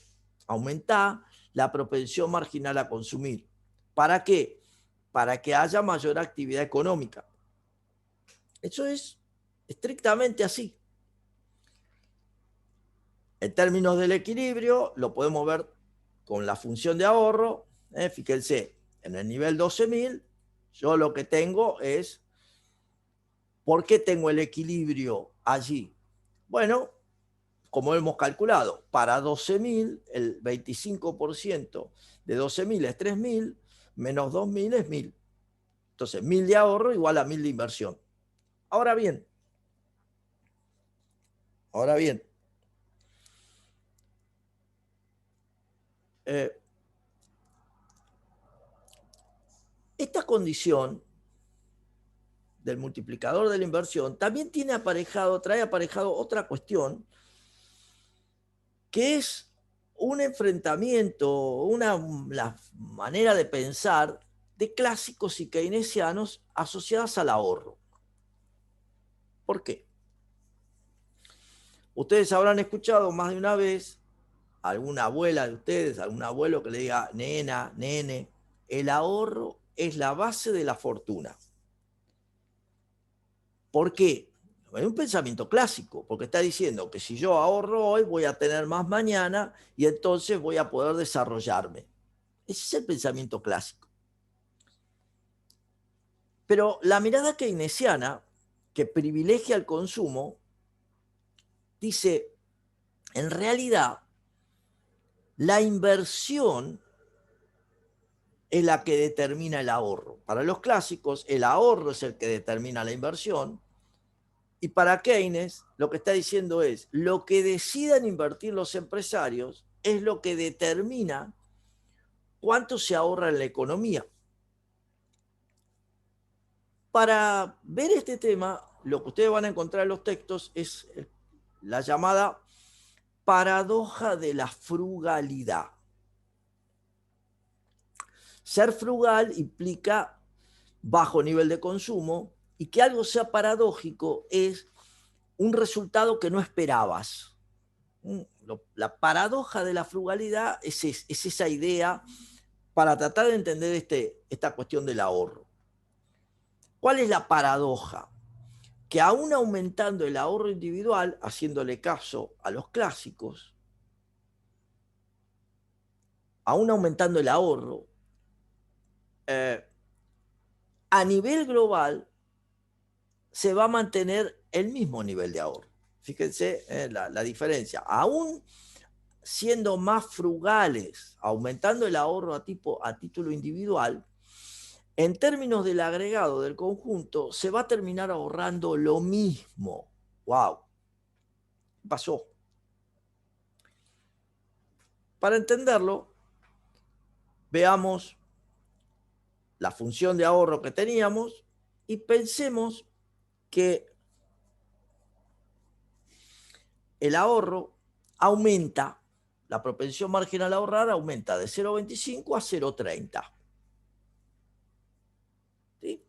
Speaker 1: Aumentá la propensión marginal a consumir. ¿Para qué? Para que haya mayor actividad económica. Eso es estrictamente así. En términos del equilibrio, lo podemos ver con la función de ahorro. Fíjense, en el nivel 12.000, yo lo que tengo es, ¿por qué tengo el equilibrio allí? Bueno, como hemos calculado, para 12.000, el 25% de 12.000 es 3.000, menos 2.000 es 1.000. Entonces, 1.000 de ahorro igual a 1.000 de inversión. Ahora bien, esta condición del multiplicador de la inversión también trae aparejado otra cuestión, que es un enfrentamiento, la manera de pensar de clásicos y keynesianos asociadas al ahorro. ¿Por qué? Ustedes habrán escuchado más de una vez a alguna abuela de ustedes, algún abuelo que le diga, nena, nene, el ahorro es la base de la fortuna. ¿Por qué? Es un pensamiento clásico, porque está diciendo que si yo ahorro hoy voy a tener más mañana y entonces voy a poder desarrollarme. Ese es el pensamiento clásico. Pero la mirada keynesiana, que privilegia el consumo, dice, en realidad, la inversión es la que determina el ahorro. Para los clásicos, el ahorro es el que determina la inversión. Y para Keynes, lo que está diciendo es, lo que decidan invertir los empresarios es lo que determina cuánto se ahorra en la economía. Para ver este tema, lo que ustedes van a encontrar en los textos es la llamada paradoja de la frugalidad. Ser frugal implica bajo nivel de consumo, y que algo sea paradójico es un resultado que no esperabas. La paradoja de la frugalidad es esa idea para tratar de entender esta cuestión del ahorro. ¿Cuál es la paradoja? Que aún aumentando el ahorro individual, haciéndole caso a los clásicos, aún aumentando el ahorro, a nivel global se va a mantener el mismo nivel de ahorro. Fíjense la diferencia. Aún siendo más frugales, aumentando el ahorro a título individual, en términos del agregado del conjunto, se va a terminar ahorrando lo mismo. ¡Wow! ¿Qué pasó? Para entenderlo, veamos la función de ahorro que teníamos y pensemos que el ahorro aumenta, la propensión marginal a ahorrar aumenta de 0,25 a 0,30. ¿Sí?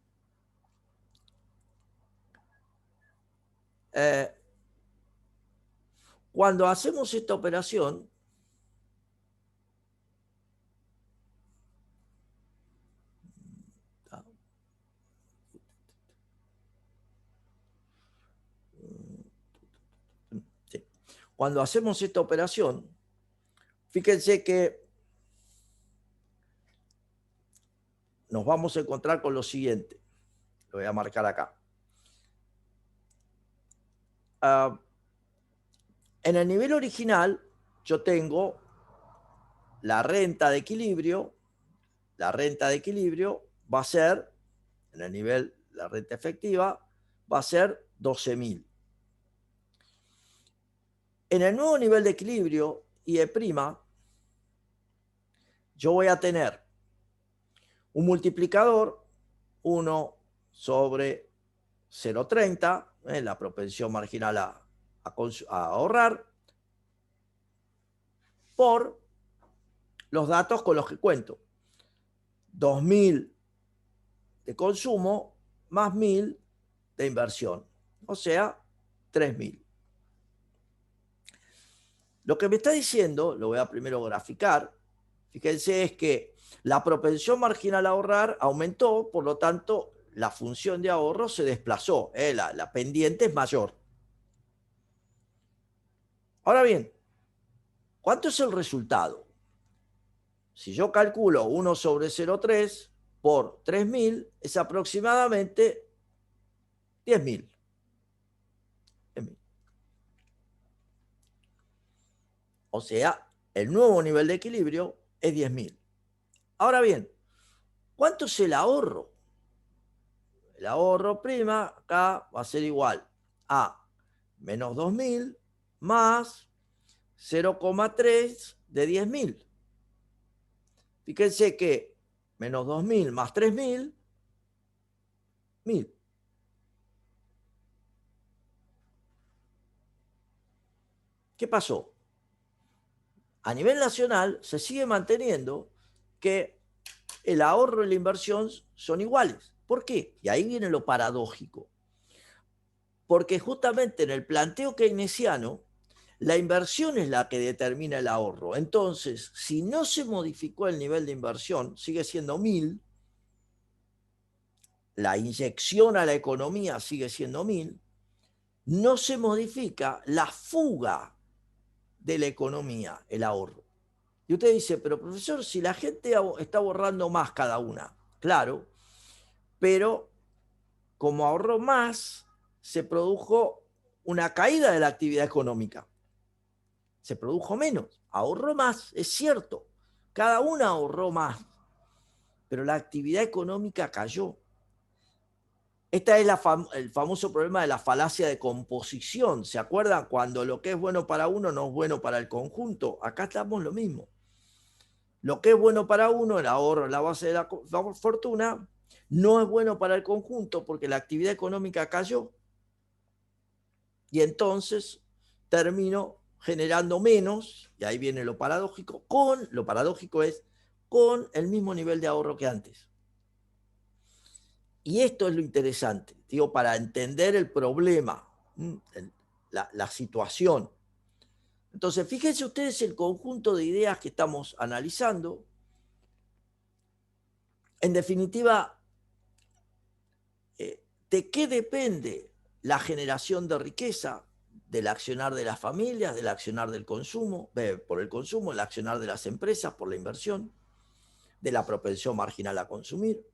Speaker 1: Cuando hacemos esta operación, Cuando hacemos esta operación, fíjense que nos vamos a encontrar con lo siguiente. Lo voy a marcar acá. En el nivel original, yo tengo la renta de equilibrio. La renta de equilibrio va a ser, en el nivel, la renta efectiva, va a ser 12.000. En el nuevo nivel de equilibrio, IE', yo voy a tener un multiplicador 1 sobre 0,30, la propensión marginal a ahorrar, por los datos con los que cuento. 2.000 de consumo más 1.000 de inversión, o sea, 3.000. Lo que me está diciendo, lo voy a primero graficar, fíjense, es que la propensión marginal a ahorrar aumentó, por lo tanto, la función de ahorro se desplazó, la pendiente es mayor. Ahora bien, ¿cuánto es el resultado? Si yo calculo 1 sobre 0,3 por 3.000, es aproximadamente 10.000. O sea, el nuevo nivel de equilibrio es 10.000. Ahora bien, ¿cuánto es el ahorro? El ahorro prima acá va a ser igual a menos 2.000 más 0,3 de 10.000. Fíjense que menos 2.000 más 3.000, 1.000. ¿Qué pasó? A nivel nacional se sigue manteniendo que el ahorro y la inversión son iguales. ¿Por qué? Y ahí viene lo paradójico. Porque justamente en el planteo keynesiano, la inversión es la que determina el ahorro. Entonces, si no se modificó el nivel de inversión, sigue siendo 1.000, la inyección a la economía sigue siendo 1.000, no se modifica la fuga de la economía, el ahorro. Y usted dice, pero profesor, si la gente está ahorrando más cada una, claro, pero como ahorró más, se produjo una caída de la actividad económica. Se produjo menos, ahorró más, es cierto, cada una ahorró más, pero la actividad económica cayó. Este es el famoso problema de la falacia de composición. ¿Se acuerdan? Cuando lo que es bueno para uno no es bueno para el conjunto. Acá estamos lo mismo. Lo que es bueno para uno, el ahorro, la base de la fortuna, no es bueno para el conjunto porque la actividad económica cayó. Y entonces termino generando menos, y ahí viene lo paradójico, lo paradójico es con el mismo nivel de ahorro que antes. Y esto es lo interesante, digo, para entender el problema, la situación. Entonces, fíjense ustedes el conjunto de ideas que estamos analizando. En definitiva, ¿de qué depende la generación de riqueza? Del accionar de las familias, del accionar del consumo, por el consumo, el accionar de las empresas por la inversión, de la propensión marginal a consumir.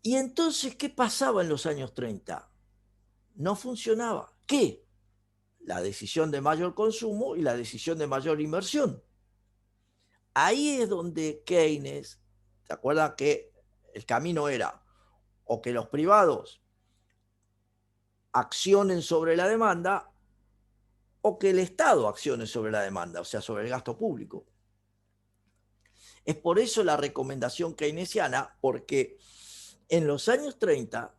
Speaker 1: Y entonces, ¿qué pasaba en los años 30? No funcionaba. ¿Qué? La decisión de mayor consumo y la decisión de mayor inversión. Ahí es donde Keynes, ¿se acuerdan que el camino era o que los privados accionen sobre la demanda o que el Estado accione sobre la demanda, o sea, sobre el gasto público? Es por eso la recomendación keynesiana, porque en los años 30,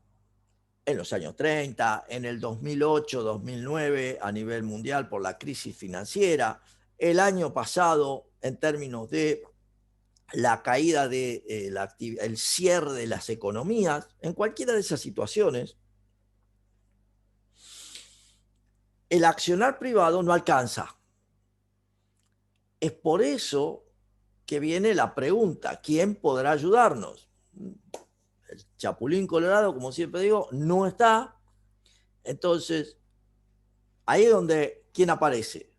Speaker 1: en el 2008, 2009, a nivel mundial por la crisis financiera, el año pasado en términos de la caída el cierre de las economías, en cualquiera de esas situaciones, el accionar privado no alcanza. Es por eso que viene la pregunta, ¿quién podrá ayudarnos? El Chapulín Colorado, como siempre digo, no está. Entonces, Ahí es donde, ¿quién aparece?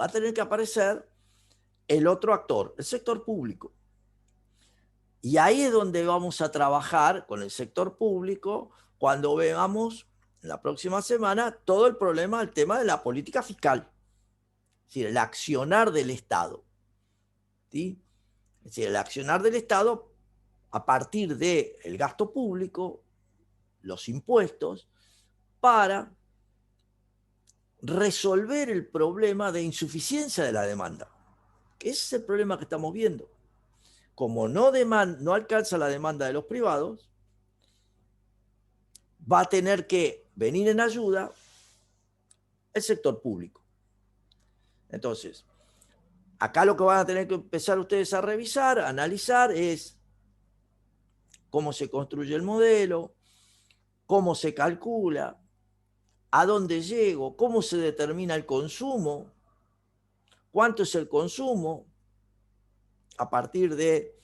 Speaker 1: Va a tener que aparecer el otro actor, el sector público. Y ahí es donde vamos a trabajar con el sector público cuando veamos la próxima semana todo el problema del tema de la política fiscal, es decir, el accionar del Estado. ¿Sí? Es decir, el accionar del Estado a partir del gasto público, los impuestos, para resolver el problema de insuficiencia de la demanda, que ese es el problema que estamos viendo. Como no alcanza la demanda de los privados, va a tener que venir en ayuda el sector público. Entonces, acá lo que van a tener que empezar ustedes a revisar, a analizar, es cómo se construye el modelo, cómo se calcula, a dónde llego, cómo se determina el consumo, cuánto es el consumo, a partir de,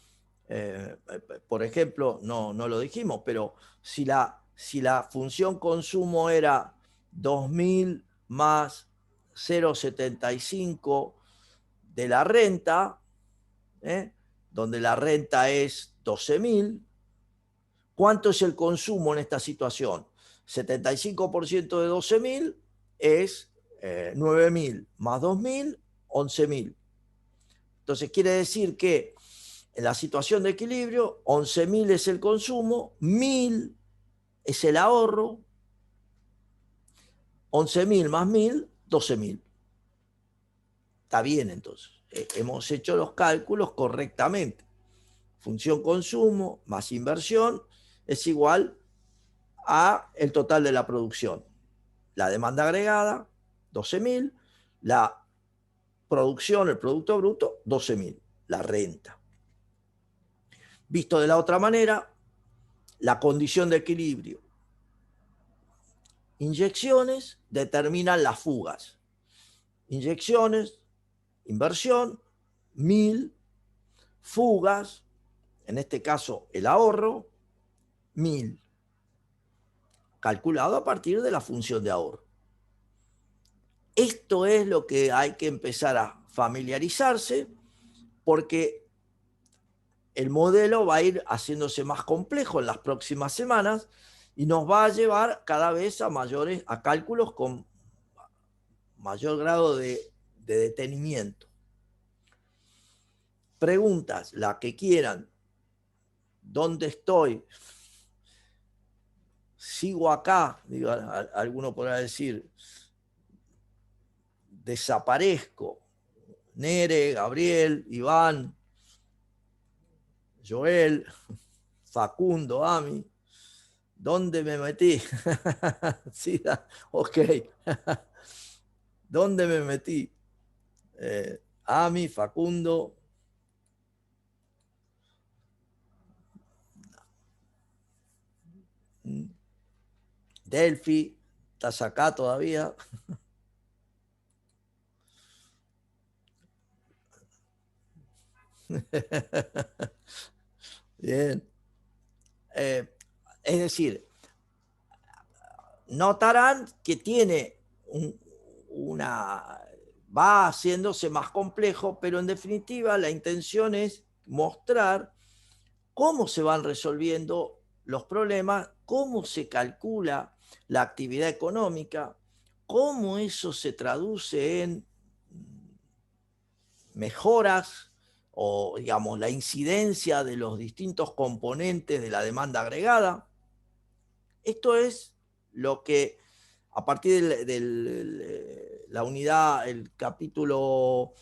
Speaker 1: por ejemplo, no lo dijimos, pero si la función consumo era 2.000 más 0,75 de la renta, donde la renta es 12.000, ¿cuánto es el consumo en esta situación? 75% de 12.000 es 9.000 más 2.000, 11.000. Entonces quiere decir que en la situación de equilibrio, 11.000 es el consumo, 1.000 es el ahorro, 11.000 más 1.000, 12.000. Está bien, entonces. Hemos hecho los cálculos correctamente. Función consumo más inversión es igual a el total de la producción. La demanda agregada, 12.000. La producción, el producto bruto, 12.000. La renta. Visto de la otra manera, la condición de equilibrio. Inyecciones determinan las fugas. Inyecciones, inversión, 1.000. Fugas, en este caso el ahorro, 1.000. Calculado a partir de la función de ahorro. Esto es lo que hay que empezar a familiarizarse, porque el modelo va a ir haciéndose más complejo en las próximas semanas y nos va a llevar cada vez a cálculos con mayor grado de detenimiento. Preguntas, la que quieran. ¿Dónde estoy? ¿Sigo acá? Digo, alguno podrá decir, desaparezco. Nere, Gabriel, Iván, Joel, Facundo, Ami. ¿Dónde me metí? Sí, ok. ¿Dónde me metí? Ami, Facundo. Delphi, ¿estás acá todavía? Bien. Es decir, notarán que tiene va haciéndose más complejo, pero en definitiva la intención es mostrar cómo se van resolviendo los problemas, cómo se calcula la actividad económica, cómo eso se traduce en mejoras o, digamos, la incidencia de los distintos componentes de la demanda agregada. Esto es lo que, a partir de la unidad, el capítulo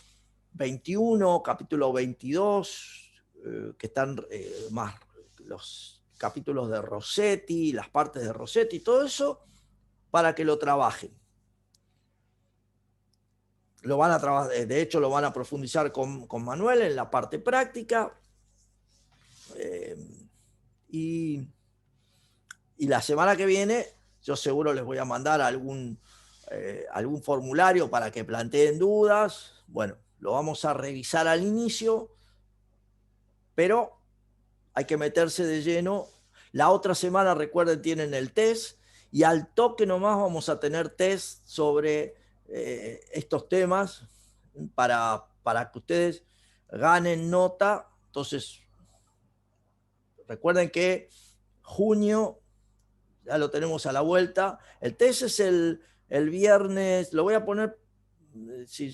Speaker 1: 21, capítulo 22, que están más los capítulos de Rossetti, las partes de Rossetti, todo eso, para que lo trabajen. Lo van a trabajar, de hecho, lo van a profundizar con Manuel en la parte práctica. Y la semana que viene, yo seguro les voy a mandar algún formulario para que planteen dudas. Bueno, lo vamos a revisar al inicio, pero hay que meterse de lleno. La otra semana, recuerden, tienen el test y al toque nomás vamos a tener test sobre estos temas para que ustedes ganen nota. Entonces, recuerden que junio ya lo tenemos a la vuelta. El test es el viernes, lo voy a poner, si,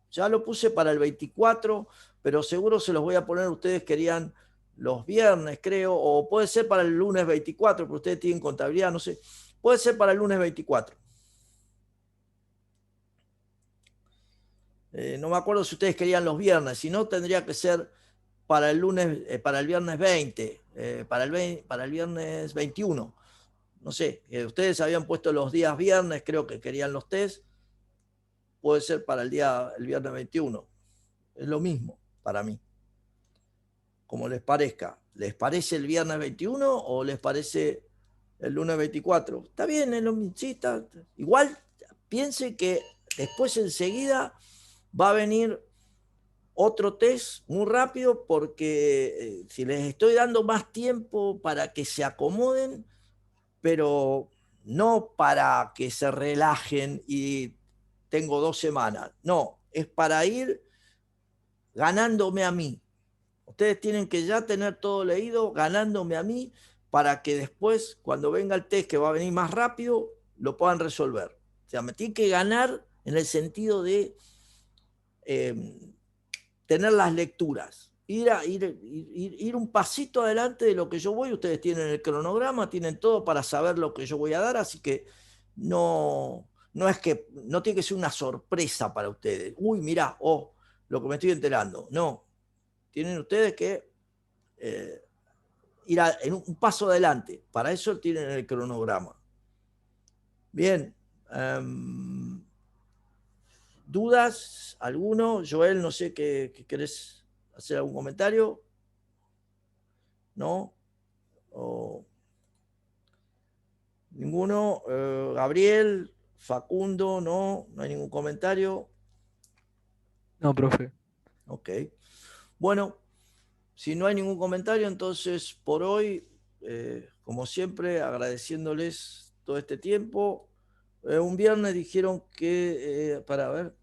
Speaker 1: ya lo puse para el 24, pero seguro se los voy a poner, ustedes querían los viernes, creo, o puede ser para el lunes 24, porque ustedes tienen contabilidad, no sé, puede ser para el lunes 24. No me acuerdo si ustedes querían los viernes, si no tendría que ser para el lunes, para el viernes 20, para el viernes 21. No sé, ustedes habían puesto los días viernes, creo que querían los test, puede ser para el viernes 21. Es lo mismo para mí, como les parezca. ¿Les parece el viernes 21 o les parece el lunes 24? Está bien, es lo mismo. Sí, igual piensen que después enseguida va a venir otro test muy rápido porque si les estoy dando más tiempo para que se acomoden, pero no para que se relajen y tengo 2 semanas. No, es para ir ganándome a mí. Ustedes tienen que ya tener todo leído, ganándome a mí, para que después, cuando venga el test que va a venir más rápido, lo puedan resolver. O sea, me tienen que ganar en el sentido de tener las lecturas. Ir un pasito adelante de lo que yo voy. Ustedes tienen el cronograma, tienen todo para saber lo que yo voy a dar, así que no es que, no tiene que ser una sorpresa para ustedes. Uy, mirá, lo que me estoy enterando. No, tienen ustedes que ir en un paso adelante. Para eso tienen el cronograma. Bien. ¿Dudas? ¿Alguno? Joel, no sé qué querés hacer algún comentario. ¿No? O, ninguno. Gabriel, Facundo, no hay ningún comentario.
Speaker 2: No, profe.
Speaker 1: Ok. Bueno, si no hay ningún comentario, entonces por hoy, como siempre, agradeciéndoles todo este tiempo. Un viernes dijeron que, para ver,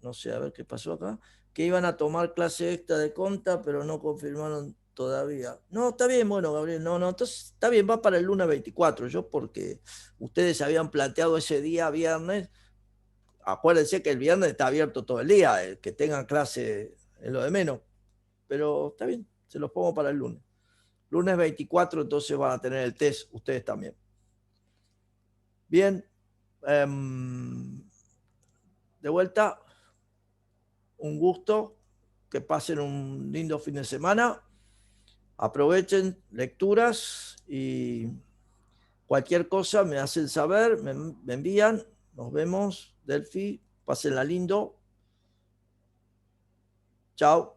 Speaker 1: no sé, a ver qué pasó acá, que iban a tomar clase extra de conta, pero no confirmaron todavía. No, está bien, bueno, Gabriel, no, entonces está bien, va para el lunes 24, yo porque ustedes habían planteado ese día viernes. Acuérdense que el viernes está abierto todo el día, que tengan clase es lo de menos, pero está bien, se los pongo para el lunes. Lunes 24, entonces van a tener el test ustedes también. Bien, de vuelta, un gusto, que pasen un lindo fin de semana, aprovechen lecturas y cualquier cosa me hacen saber, me envían, nos vemos, Delphi, pásenla lindo. Chao.